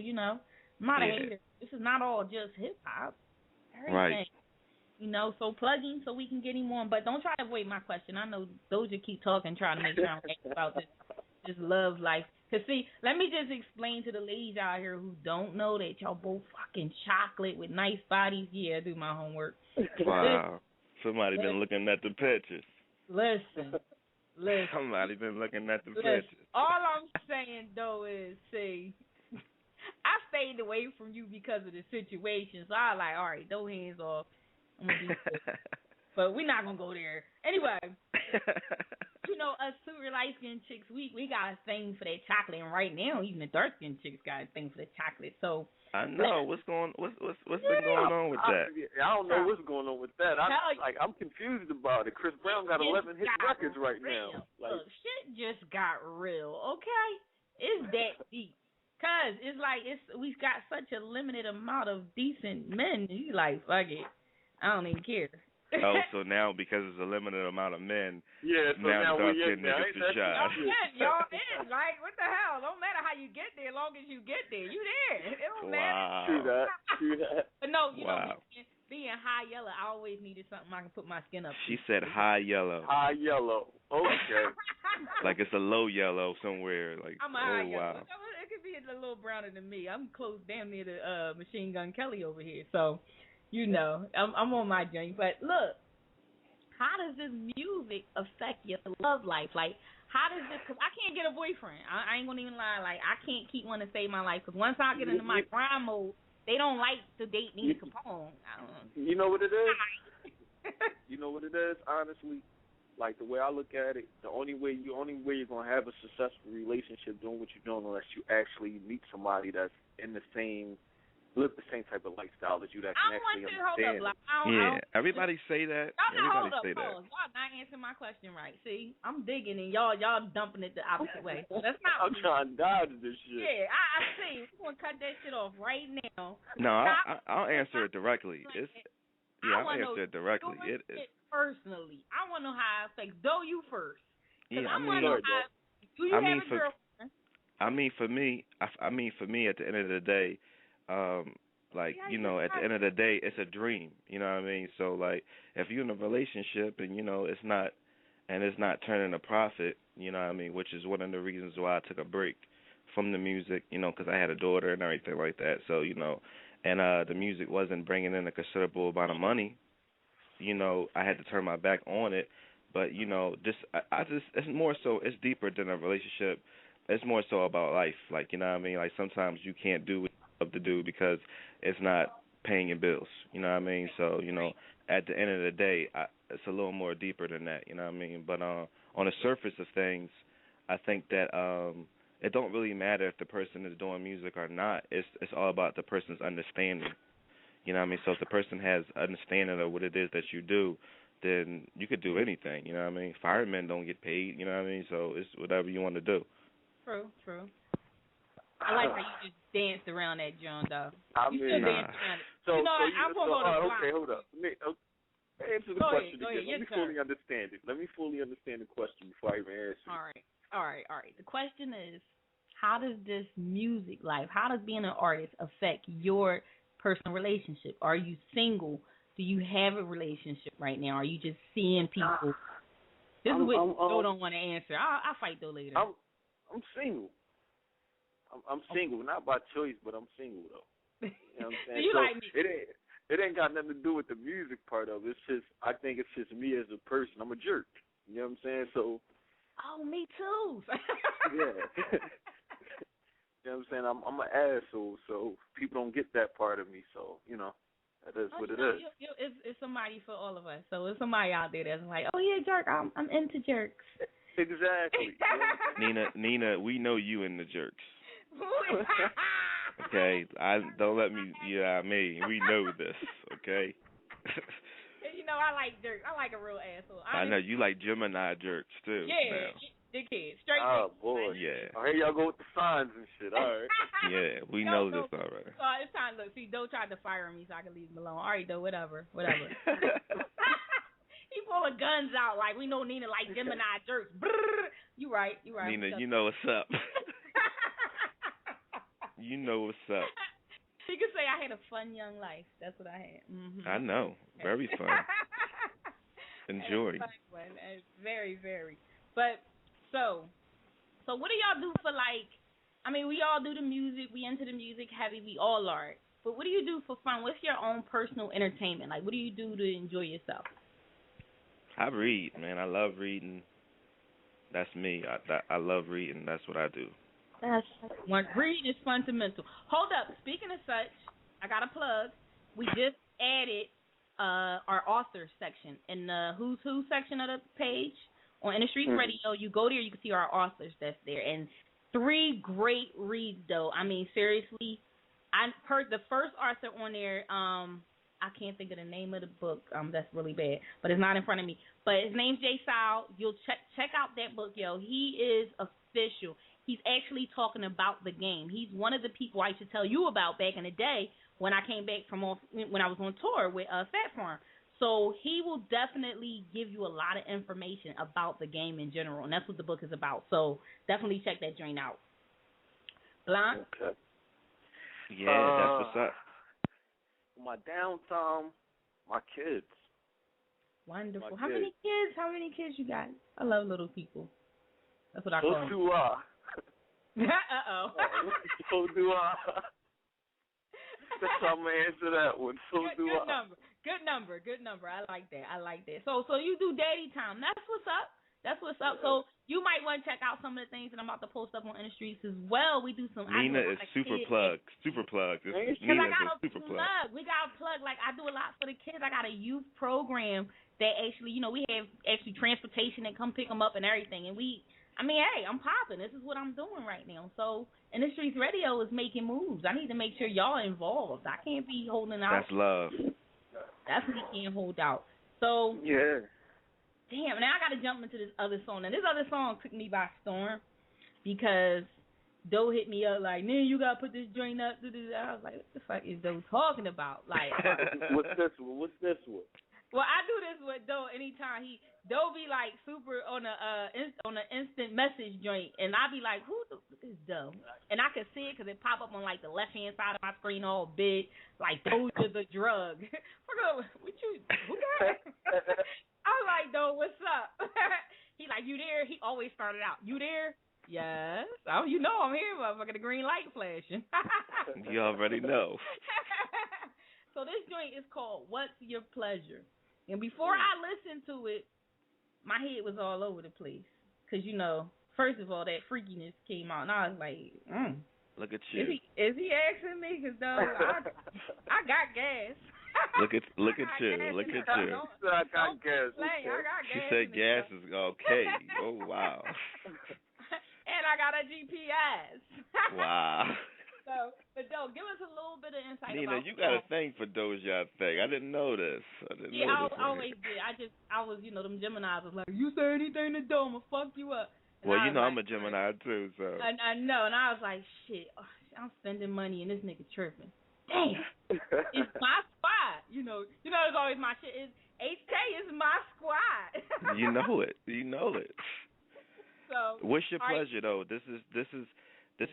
I'm not a hater. This is not all just hip hop. Everything. Right. So plug in so we can get him on. But don't try to avoid my question. I know Doja keep talking, trying to make sure I'm asking about this love life. Cause see, let me just explain to the ladies out here who don't know that y'all both fucking chocolate with nice bodies. Yeah, I do my homework. Wow. Somebody been looking at the pictures. Listen. Somebody been looking at the pictures. All I'm saying though is, see, I stayed away from you because of the situation. So I was like, all right, throw hands off. I'm gonna do this. But we're not gonna go there. Anyway, us super light skinned chicks, we got a thing for that chocolate, and right now even the dark skinned chicks got a thing for the chocolate. So I know what's been going on with that. I don't know what's going on with that. I'm confused about it. Chris Brown got 11 hit records right now. Look, shit just got real. Okay, it's that deep. Cause we've got such a limited amount of decent men. You like, fuck it, I don't even care. Oh, so now because it's a limited amount of men, so now we dark-skinned niggas is shy. Y'all in, like, what the hell? Don't matter how you get there, as long as you get there. You there. It don't matter. True that. But no, being high yellow, I always needed something I can put my skin up to. She said high yellow. High yellow. Okay. Like it's a low yellow somewhere. Like, I'm a high yellow. Wow. It could be a little browner than me. I'm close damn near to Machine Gun Kelly over here. So, I'm on my journey. But look, how does this music affect your love life? Like, how does this? Because I can't get a boyfriend. I ain't gonna even lie. Like, I can't keep one to save my life. Because once I get into my grind mode, they don't like to date Nina Capone. I don't know. You know what it is? You know what it is? Honestly, like the way I look at it, the only way you're gonna have a successful relationship doing what you're doing unless you actually meet somebody that's in the same. Live the same type of lifestyle that you that can actually understand. Everybody say that. Y'all not answering my question right. See, I'm digging and y'all dumping it the opposite way. That's not. I'm trying to dodge this shit. Yeah, I see. We're gonna cut that shit off right now. No, I'll answer it directly. I'll answer it directly. It is personally. I want to know how it affects. You first. Yeah, I want to know how. Do you have a girlfriend? I mean, for me, at the end of the day. At the end of the day, it's a dream. You know what I mean? So, like, if you're in a relationship and it's not turning a profit, you know what I mean? Which is one of the reasons why I took a break from the music, because I had a daughter and everything like that. So, and the music wasn't bringing in a considerable amount of money. I had to turn my back on it. But it's more so. It's deeper than a relationship. It's more so about life. Like, you know what I mean? Like, sometimes you can't do what you love to do because it's not paying your bills. You know what I mean? So, at the end of the day, it's a little more deeper than that. You know what I mean? But on the surface of things, I think that it don't really matter if the person is doing music or not. It's all about the person's understanding. You know what I mean? So if the person has understanding of what it is that you do, then you could do anything. You know what I mean? Firemen don't get paid. You know what I mean? So it's whatever you want to do. True. I like how you just danced around that, John, though. You still danced around it. I'm going to go to okay, hold up. Answer the question again. Let me fully understand it. Let me fully understand the question before I even answer it. All right. The question is, how does this music life, how does being an artist affect your personal relationship? Are you single? Do you have a relationship right now? Are you just seeing people? This is what Joe don't want to answer. I'll fight though later. I'm single. I'm single, not by choice, but I'm single though. You know what I'm saying? So you like me? It ain't got nothing to do with the music part of it. It's just I think it's just me as a person. I'm a jerk. You know what I'm saying? So. Oh, me too. Yeah. You know what I'm saying? I'm an asshole, so people don't get that part of me. So That is what it is. It's somebody for all of us. So it's somebody out there that's like, oh yeah, jerk. I'm into jerks. Exactly. Nina, we know you in the jerks. Okay, don't let me. Yeah, we know this. Okay. You know, I like jerks. I like a real asshole. I know you like Gemini jerks too. Yeah, dickhead, straight. Oh boy. Yeah. Oh, here y'all go with the signs and shit. All right. Yeah, we know this already. It's time. Look, see, Doe tried to fire me so I could leave him alone. All right, Doe, whatever. He pulling guns out like we know Nina like Gemini jerks. Brrr. You right. Nina, you know what's up. You know what's up. You can say I had a fun young life. That's what I had. Mm-hmm. I know. Very fun. Enjoy. Very, very. But so what do y'all do for like? I mean, we all do the music. We into the music heavy. We all are. But what do you do for fun? What's your own personal entertainment? Like, what do you do to enjoy yourself? I read, man. I love reading. That's me. I love reading. That's what I do. Reading is fundamental. Hold up. Speaking of such, I got a plug. We just added our author section in the Who's Who section of the page on In the Streets Radio. You go there, you can see our authors that's there, and 3 great reads though. I mean, seriously, I heard the first author on there. I can't think of the name of the book. That's really bad, but it's not in front of me. But his name's Jay Sal. You'll check out that book, yo. He is official. He's actually talking about the game. He's one of the people I should tell you about back in the day when I came back from when I was on tour with Fat Farm. So he will definitely give you a lot of information about the game in general, and that's what the book is about. So definitely check that joint out. Blanc? Okay. Yeah, that's what's up. My downtime, my kids. Wonderful. How many kids? How many kids you got? I love little people. That's what I call them. So do I. Uh-oh. So do I. That's how I'm going to answer that one. So do I. Good number. I like that. So you do daddy time. That's what's up. So you might want to check out some of the things that I'm about to post up on In the Streets as well. We do some. Nina is super plugged. Super plugged. Nina is a super plug. We got a plug. Like, I do a lot for the kids. I got a youth program that actually, we have actually transportation and come pick them up and everything. And hey, I'm popping. This is what I'm doing right now. So In the Streets Radio is making moves. I need to make sure y'all involved. I can't be holding out. That's love. Definitely can't hold out. So yeah. Damn, now I got to jump into this other song. Now, this other song took me by storm because Doe hit me up like, "Man, you got to put this joint up." I was like, what the fuck is Doe talking about? Like, What's this one? Well, I do this with Doe anytime Doe be like super on the instant message joint, and I be like, who the fuck is Doe? And I can see it because it pop up on like the left hand side of my screen all big, like doja the drug. What you? Who that? I'm like, Doe, what's up? He like, you there? He always started out, you there? Yes. Oh, you know I'm here, motherfucker. The green light flashing. You already know. So this joint is called What's Your Pleasure? And before I listened to it, my head was all over the place. Because, first of all, that freakiness came out. And I was like, Look at you. Is he asking me? Because, I got gas. Look at you. Look at you. I got gas. She said gas is okay. Oh, wow. And I got a GPS. Wow. So, but Doe, give us a little bit of insight. Nina, you got a thing for Doja thing. I didn't know this. I always did. I was, them Geminis was like, you say anything to Doe, I'm gonna fuck you up. And well, I'm a Gemini too, so. I know, and I was like, shit, I'm spending money and this nigga tripping. Damn, it's my squad. It's always my shit. HK is my squad. You know it. So, what's your pleasure though? This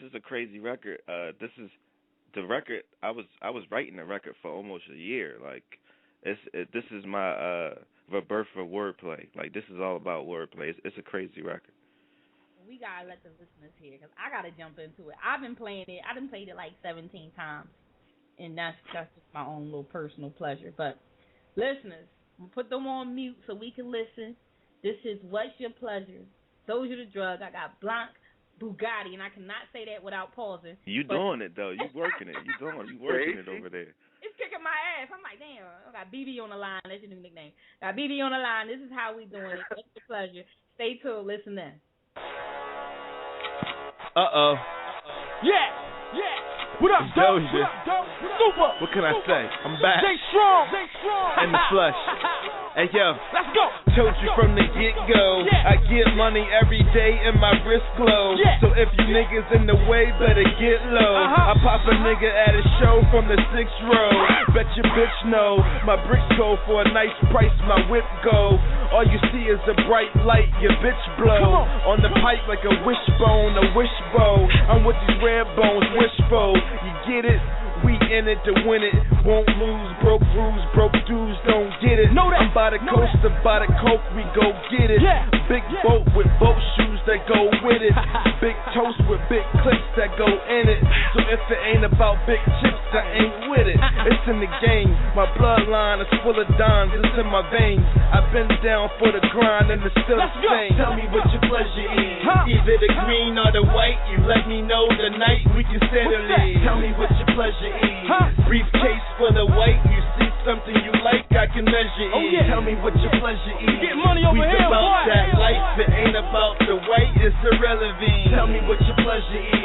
is a crazy record. This is the record. I was writing the record for almost a year. Like, this is my rebirth for wordplay. Like, this is all about wordplay. It's a crazy record. We gotta let the listeners hear because I gotta jump into it. I've been playing it. I've been played it like 17 times, and that's just my own little personal pleasure. But listeners, I'm gonna put them on mute so we can listen. This is What's Your Pleasure? Those are the drugs. I got Blanc Bugatti, and I cannot say that without pausing. You doing it though? You working it? You working it over there? It's kicking my ass. I'm like, damn, I got BB on the line. That's your new nickname. Got BB on the line. This is how we doing it. It's a pleasure. Stay tuned. Listen in. Uh-oh. Yeah. What up, Doja? Super. What can I say? I'm back. Stay strong. In the flesh. Hey, yo. Let's go. Told you from the get-go, I get money every day and my wrist glow. So if you niggas in the way, better get low. I pop a nigga at a show from the 6th row. Bet your bitch know my bricks go for a nice price, my whip go. All you see is a bright light, your bitch blow. On the pipe like a wishbone, a wishbow. I'm with these red bones, wishful. You get it? We in it to win it. Won't lose, broke rules, broke dudes don't get it. I'm by the coast, by the coke, we go get it. Big boat with boat shoes that go with it. Big toast with big clips that go in it. So if it ain't about big chips, I ain't with it. It's in the game. My bloodline is full of dimes. It's in my veins. I've been down for the grind and it's still the same. Tell me what your pleasure is. Either the green or the white. You let me know the night we can settle it. Tell me what your pleasure is. Briefcase for the white. You see something you like, I can measure it. Tell me what your pleasure is. Get money over we here, about boy. that life. It ain't about the white. It's irrelevant. Tell me what your pleasure is.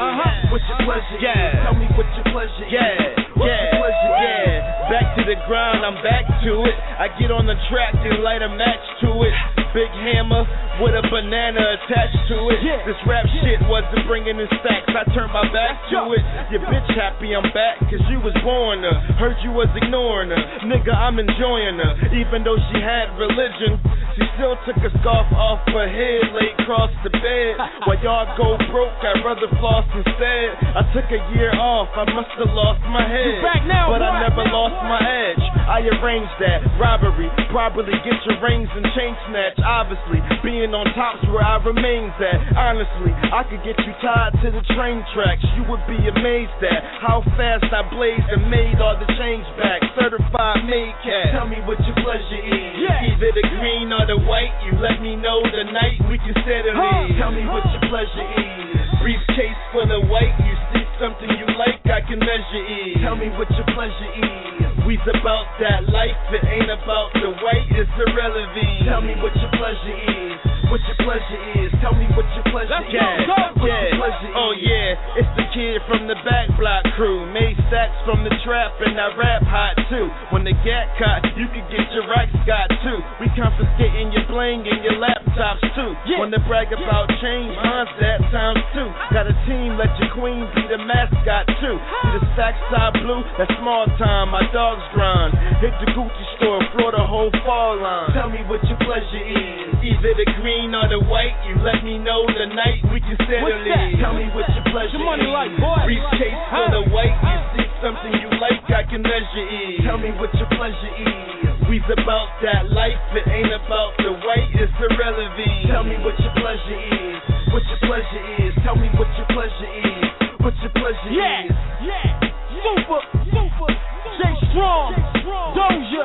What's your pleasure is? Tell me what your pleasure is. What's your pleasure is? Back to the grind, I'm back to it. I get on the track and light a match to it. Big hammer with a banana attached to it. This rap shit wasn't bringing in stacks. I turned my back to it. Your bitch happy I'm back, cause you was born her. Heard you was ignoring her. Nigga, I'm enjoying her. Even though she had religion, she still took a scarf off her head, laid across the bed. While y'all go broke, I'd rather floss instead. I took a year off, I must have lost my head. But I never lost my edge. I arranged that robbery, probably get your rings and chain snatch. Obviously, being on top's where I remains at. Honestly, I could get you tied to the train tracks. You would be amazed at how fast I blazed and made all the change back. Certified made cat. Tell me what your pleasure is. Either the green or the white. You let me know the night we can settle it. Tell me what your pleasure is. Briefcase for the white. You see something you like, I can measure it. Tell me what your pleasure is. We's about that life. It ain't about the white. It's irrelevant. Tell me what your pleasure is. What your pleasure is. Tell me what your pleasure is. Oh yeah, it's the kid from the back block crew. Made stacks from the trap and I rap hot too. When the gat caught, you could get your racks got too. We confiscating your bling and your laptops too. Wanna brag about change, mine's that times two. Got a team, let your queen be the mascot too. See the stack side blue, that's small time. My dogs grind. Hit the Gucci store, floor the whole fall line. Tell me what your pleasure is. Either the green or the white. You let me know the night we can settle it. Tell me what your pleasure is. Briefcase for the white. You see something you like, I can measure it. Tell me what your pleasure is. We's about that life. It ain't about the white. It's irrelevant. Tell me what your pleasure is. What your pleasure is. Tell me what your pleasure is. What your pleasure is. Super. Jay Strong. Doja.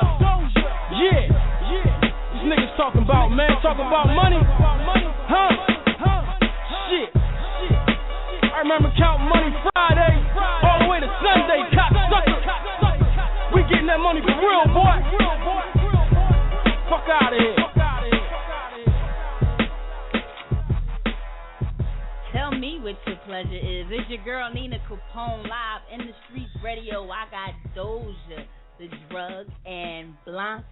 These niggas talking about, man, talking about money. Shit. I remember counting money Friday all the way to Sunday. Cocksucker. We getting that money for real, boy. Fuck out of here. Tell me what your pleasure is. It's your girl Nina Capone live in the streets radio. I got Doja, the drug, and Blanc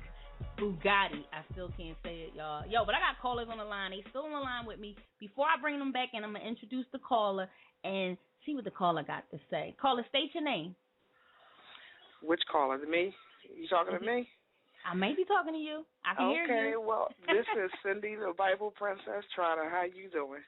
Bugatti. I still can't say it, y'all. Yo, but I got callers on the line. They still on the line with me. Before I bring them back in, I'm going to introduce the caller and see what the caller got to say. Caller, state your name. Which caller? Me? You talking to me? I may be talking to you. I can hear you. Okay, well, this is Cindy, the Bible Princess Trotter. How you doing?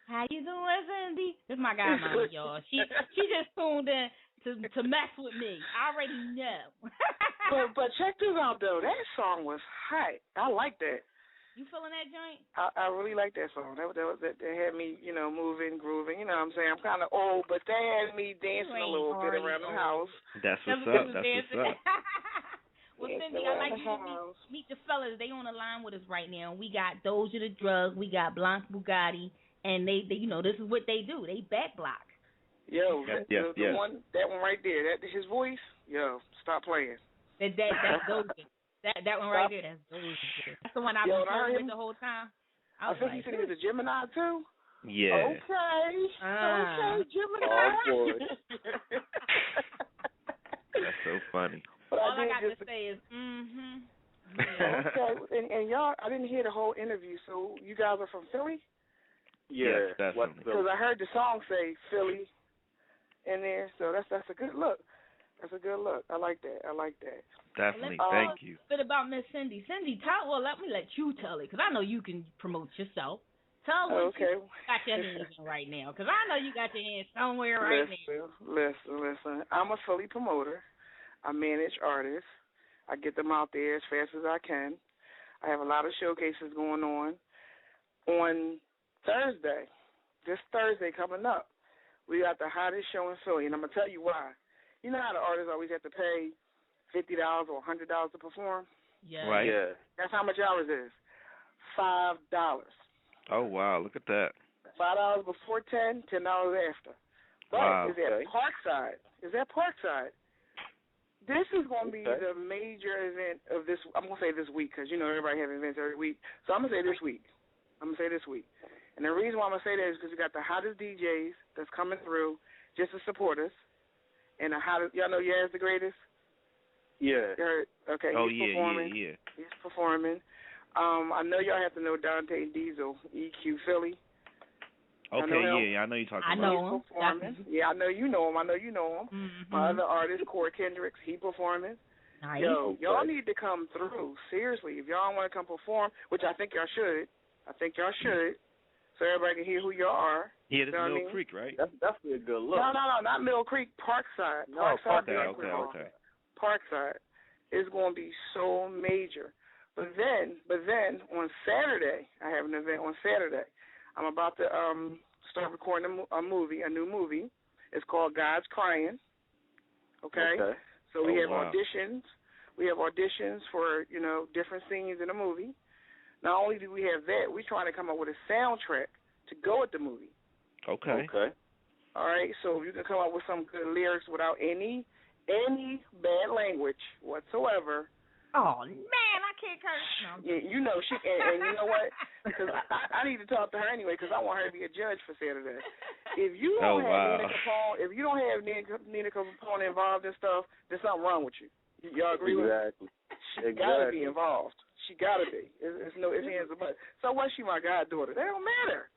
How you doing, Cindy? This is my guy, mama, y'all. She just tuned in to mess with me. I already know. but check this out, though. That song was hot. I like that. You feeling that joint? I really like that song. That had me, moving, grooving. You know what I'm saying? I'm kind of old, but that had me dancing a little bit around the house. That's what's up. That's what's up. Well, Cindy, I'd like you to meet the fellas. They on the line with us right now. We got Doja the Drug. We got Blanc Bugatti. And they this is what they do. They back block. Yo, the one, that one right there, that his voice, Yo, stop playing. That's doja. That one right there, that's doja. That's the one I've been playing with the whole time. I think he said he was a Gemini too. Yeah. Okay, Gemini. Oh boy. That's so funny. But all I got to say is, Yeah. Okay, and y'all, I didn't hear the whole interview. So you guys are from Philly? Yes, definitely. Because I heard the song say Philly in there, so that's a good look. That's a good look. I like that. Definitely. Thank you. A bit about Miss Cindy. Cindy, let me let you tell it, because I know you can promote yourself. Tell what you got your hands in right now, because I know you got your hands somewhere right now. Listen. I'm a Philly promoter. I manage artists. I get them out there as fast as I can. I have a lot of showcases going on. On Thursday, this Thursday coming up, we got the hottest show in Philly, and I'm going to tell you why. You know how the artists always have to pay $50 or $100 to perform? Yeah. Right. Yeah. That's how much ours is. $5. Oh, wow. Look at that. $5 before 10, $10 after. But wow. Is that Parkside? This is going to be the major event of this. I'm going to say this week because, everybody has events every week. So I'm going to say this week. And the reason why I'm going to say that is because we got the hottest DJs that's coming through just to support us. And the hottest, y'all know Yaz the Greatest? Yeah. Okay, he's performing. Yeah. He's performing. I know y'all have to know Dante Diesel, EQ Philly. Okay, I know you're talking about. I know him. Yeah, I know you know him. Mm-hmm. My other artist, Corey Kendricks, he performing. Nice. Yo, y'all need to come through. Seriously, if y'all want to come perform, which I think y'all should, so everybody can hear who y'all are. Yeah, this is Mill Creek, right? That's definitely a good look. No, not Mill Creek, Parkside. Okay. Parkside is going to be so major. But then on Saturday, I have an event on Saturday. I'm about to start recording a new movie. It's called God's Crying. Okay. So we have auditions. We have auditions for, different scenes in the movie. Not only do we have that, we're trying to come up with a soundtrack to go with the movie. Okay. All right. So if you can come up with some good lyrics without any bad language whatsoever. Oh, man, I can't curse. No, yeah, she and you know what? Because I need to talk to her anyway because I want her to be a judge for Saturday. If you don't have Nina Capone involved in stuff, there's something wrong with you. Y'all agree with that? She got to be involved. She got to be. It's no ifs, ands, or buts. So what's she my goddaughter? That don't matter.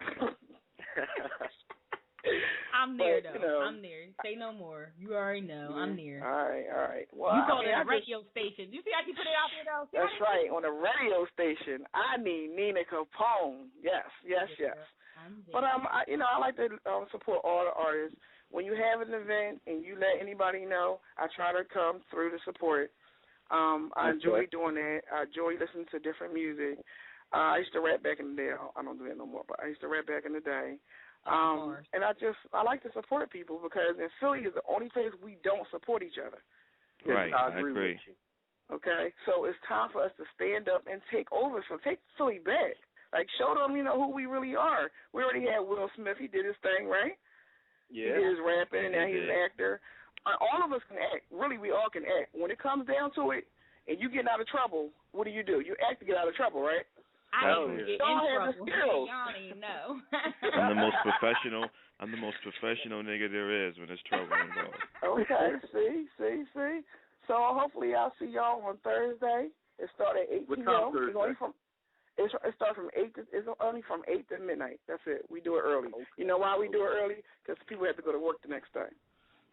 I'm there, though. I'm there. Say no more. You already know. I'm there. All right. Well, you call it a radio station. You see how you put it out there, though? That's right. On a radio station, I need Nina Capone. Yes. But I like to support all the artists. When you have an event and you let anybody know, I try to come through to support. I enjoy doing that. I enjoy listening to different music. I used to rap back in the day. I don't do that no more, but I used to rap back in the day. And I like to support people because in Philly is the only place we don't support each other. Right, I agree. With you. Okay, so it's time for us to stand up and take Philly back. Like, show them, who we really are. We already had Will Smith. He did his thing, right? Yeah. He did his rapping, and now he's an actor. All of us can act. Really, we all can act. When it comes down to it, and you get out of trouble, what do? You act to get out of trouble, right? I didn't get in trouble. Skills. Y'all don't even know. I'm the most professional nigga there is when there's trouble involved. Okay, see. So hopefully I'll see y'all on Thursday. It starts at 8 p.m. It starts from 8 to, it's only from 8 to midnight. That's it. We do it early. Okay. You know why we do it early? Because people have to go to work the next day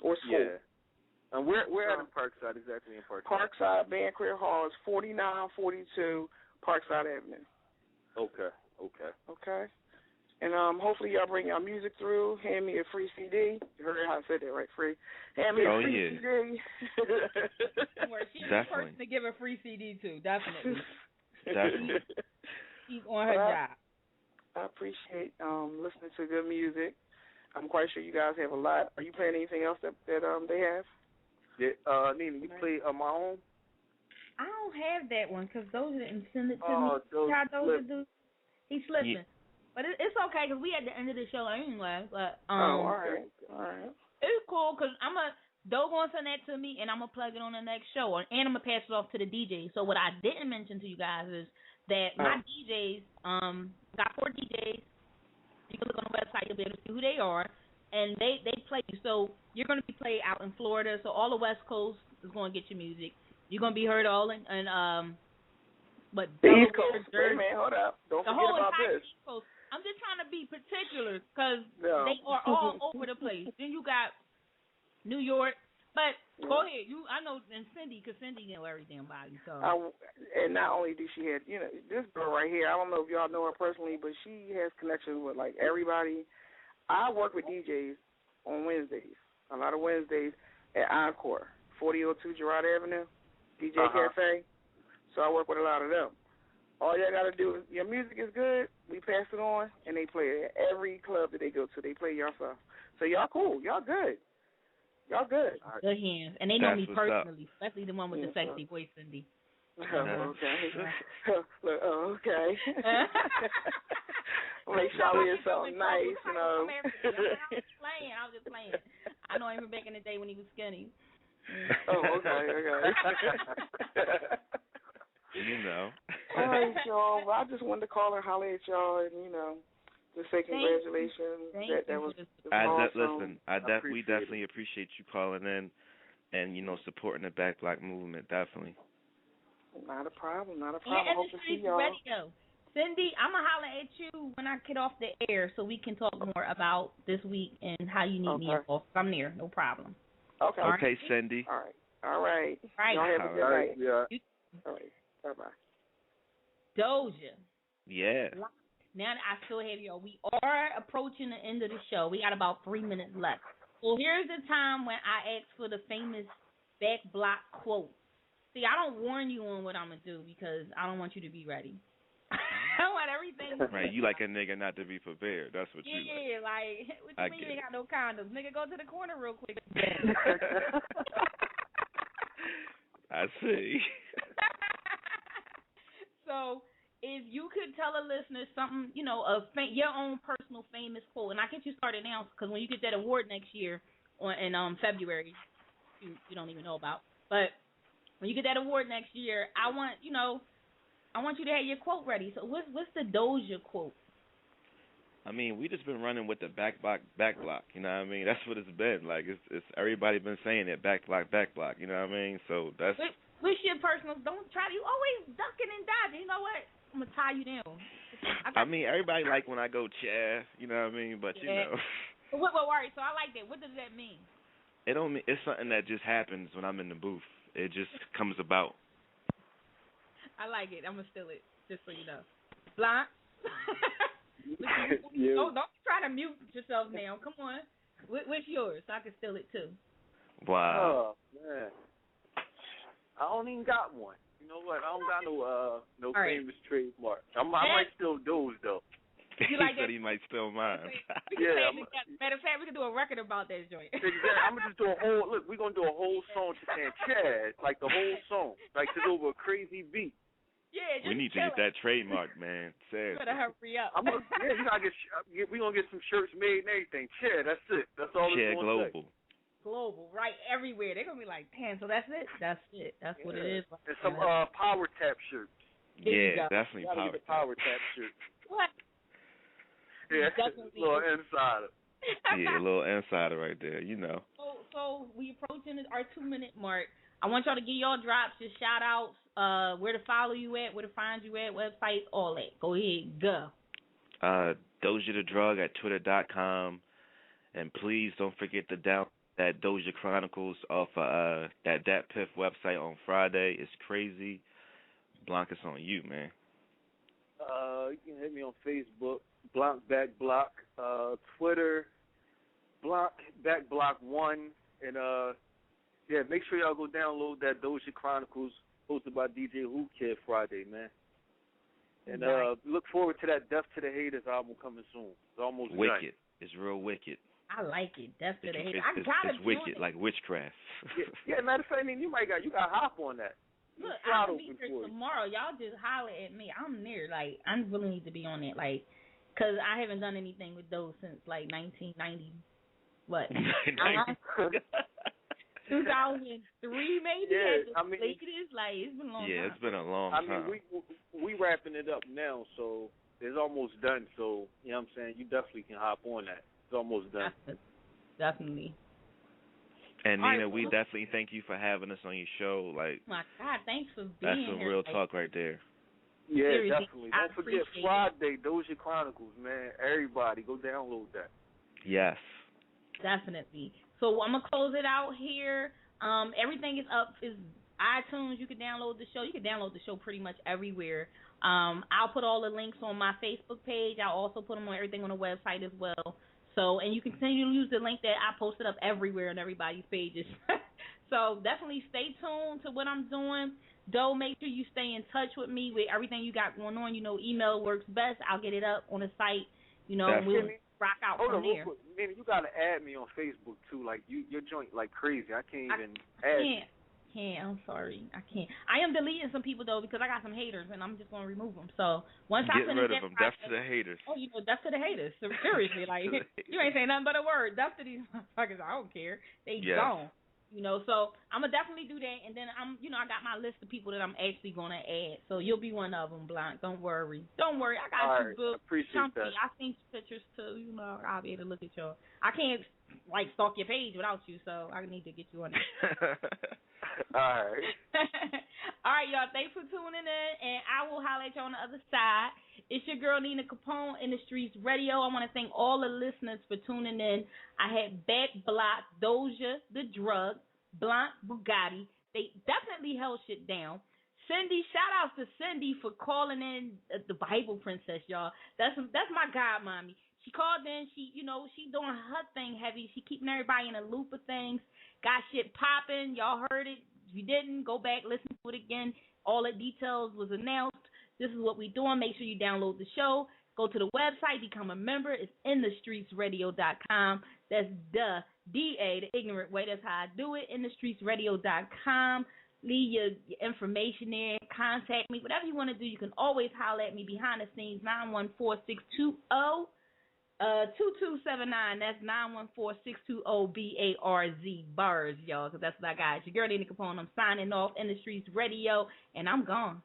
or school. Yeah. And we're at Parkside, exactly in Parkside. Parkside Banquet Hall is 4942 Parkside Avenue. Okay. And hopefully y'all bring y'all music through. Hand me a free CD. You heard how I said that, right? Free. Hand me a free CD. She's the person to give a free CD to. Definitely. She's on her job. I appreciate listening to good music. I'm quite sure you guys have a lot. Are you playing anything else that they have? Nina, you play My Own? I don't have that one because Doja didn't send it to me. How Doja do? He's slipping. Yeah. But it's okay because we at the end of the show anyway. But all right. It's cool because Doe gonna send that to me, and I'm gonna plug it on the next show, and I'm gonna pass it off to the DJs. So what I didn't mention to you guys is that my DJs, got 4 DJs. You can look on the website, you'll be able to see who they are, and they play you. So you're gonna be played out in Florida, so all the West Coast is gonna get your music. You're gonna be heard all in but the East Coast. Wait a minute, hold up. Don't forget about this. East Coast. I'm just trying to be particular because they are all over the place. Then you got New York, but go ahead. I know, and Cindy, because Cindy know everything about you. So. And not only do she have, this girl right here. I don't know if y'all know her personally, but she has connections with like everybody. I work with DJs on Wednesdays, a lot of Wednesdays at Encore, 4002 Girard Avenue, DJ Cafe. So I work with a lot of them. All y'all got to do is, your music is good, we pass it on, and they play it at every club that they go to. They play y'all stuff. So y'all cool. Y'all good. Y'all good. Good hands. And they know me personally, especially the one with the sexy voice, Cindy. Okay. Look, okay. Make sure it's so nice, I was just playing. I know him back in the day when he was skinny. Okay. All right, y'all. Well, I just wanted to call and holler at y'all and, just say congratulations. That was awesome. Listen, we definitely appreciate you calling in and, supporting the Back Block movement, definitely. Not a problem. And Hope to see y'all. Radio. Cindy, I'm going to holler at you when I get off the air so we can talk more about this week and how you need me involved. I'm there. No problem. Okay. Okay, Cindy. All right. Y'all have a good night. Yeah. All right. Bye-bye. Doja. Yeah. Now that I still have y'all, we are approaching the end of the show. We got about 3 minutes left. So here's the time when I ask for the famous Back Block quote. See, I don't warn you on what I'm going to do because I don't want you to be ready. I want everything. Right, you like a nigga not to be prepared. That's what you like. Yeah, like, what you mean you ain't got no condoms? Nigga, go to the corner real quick. I see. So, if you could tell a listener something, your own personal famous quote, and I get you started now because when you get that award next year in February, you don't even know about, but when you get that award next year, I want you to have your quote ready. So, what's the Doja quote? I mean, we just been running with the back block. You know what I mean? That's what it's been. Like it's everybody been saying it, back block. You know what I mean? So that's. What's your personal? Don't try. You always ducking and dodging. You know what? I'm gonna tie you down. I mean, everybody like when I go chair. You know what I mean? But What? Worry. So I like that. What does that mean? It don't mean. It's something that just happens when I'm in the booth. It just comes about. I like it. I'm gonna steal it, just so you know. Blanc. Don't try to mute yourself now. Come on. What's yours? So I can steal it too. Wow. Oh man, I don't even got one. You know what? I don't got no famous trademark. I might steal those though. He said he might steal mine. Matter of fact, we can do a record about that joint. Exactly. I'm gonna just do a whole. Look, we're gonna do a whole song to saying Chad, like the whole song, like just over a crazy beat. Yeah, we need to get that trademark, man. You better hurry up. We gotta we gonna get some shirts made and everything. Chad, that's it. That's all. Chad Global. Global, right? Everywhere. They're gonna be like, damn. So that's it. That's what it is. And some Power Tap shirts. Yeah, definitely Power Tap shirts. What? Yeah, a little insider. Yeah, a little insider right there, So we approaching our 2-minute mark. I want y'all to get y'all drops, your shout outs, where to follow you at, where to find you at, websites, all that. Go ahead, go. Doja the Drug at twitter.com. And please don't forget to download that Doja Chronicles off that Piff website on Friday. It's crazy. Blanc, it's on you, man. You can hit me on Facebook, Blanc Back Block, Twitter, Blanc Back Block 1, and make sure y'all go download that Doja Chronicles hosted by DJ Who Kid Friday, man. And look forward to that Death to the Haters album coming soon. It's almost wicked. It's real wicked. I like it. Death to the Haters. It's wicked, like witchcraft. Matter of fact, I mean, you got hop on that. Look, I'll be here tomorrow. Y'all just holler at me. I'm there. Like, I really need to be on it. Like, because I haven't done anything with those since, like, 1990. What? 2003 maybe. Yeah, I mean, it's been a long time. Yeah, it's been a long time. I mean, we wrapping it up now, so it's almost done. So you know what I'm saying. You definitely can hop on that. It's almost done. Definitely. And Nina, we definitely thank you for having us on your show. Like, my God, thanks for being that's some here. real talk right there. Yeah, Seriously, definitely. Don't forget Friday, Doja Chronicles, man. Everybody, go download that. Yes. Definitely. So I'm gonna close it out here. Everything is up. Is iTunes. You can download the show. You can download the show pretty much everywhere. I'll put all the links on my Facebook page. I'll also put them on everything on the website as well. So, and you can continue to use the link that I posted up everywhere on everybody's pages. So definitely stay tuned to what I'm doing. Doe, make sure you stay in touch with me with everything you got going on. You know, email works best. I'll get it up on the site. You know, we'll rock out from there. Hold on, man, you gotta add me on Facebook too. Like your joint like crazy. I can't even add you. I'm sorry. I can't. I am deleting some people though because I got some haters and I'm just gonna remove them. So once I finish rid of them, death to the haters. Oh, you know, death to the haters. So, seriously, like you ain't saying nothing but a word. Death to these motherfuckers. I don't care. They gone. You know, so I'm gonna definitely do that, and then I got my list of people that I'm actually gonna add. So you'll be one of them, Blanc. Don't worry. I got you, boo. Appreciate that. I seen pictures too. You know, I'll be able to look at y'all. I can't stalk your page without you, so I need to get you on there. All right. All right, y'all. Thanks for tuning in, and I will holler at you on the other side. It's your girl Nina Capone in the Streets Radio. I want to thank all the listeners for tuning in. I had Back Block, Doja, The Drug, Blanc Bugatti. They definitely held shit down. Cindy, shout out to Cindy for calling in the Bible Princess, y'all. That's my god, mommy. She called in. She doing her thing heavy. She keeping everybody in a loop of things. Got shit popping. Y'all heard it. If you didn't, go back, listen to it again. All the details was announced. This is what we doing. Make sure you download the show. Go to the website, become a member. It's inthestreetsradio.com. That's D-A, the ignorant way. That's how I do it. Inthestreetsradio.com. Leave your information there. Contact me. Whatever you want to do, you can always holler at me behind the scenes, 914-620-2279. That's 914-620-BARZ, bars, y'all, because that's what I got. It's your girl, Nina Capone. I'm signing off in the Streets Radio, and I'm gone.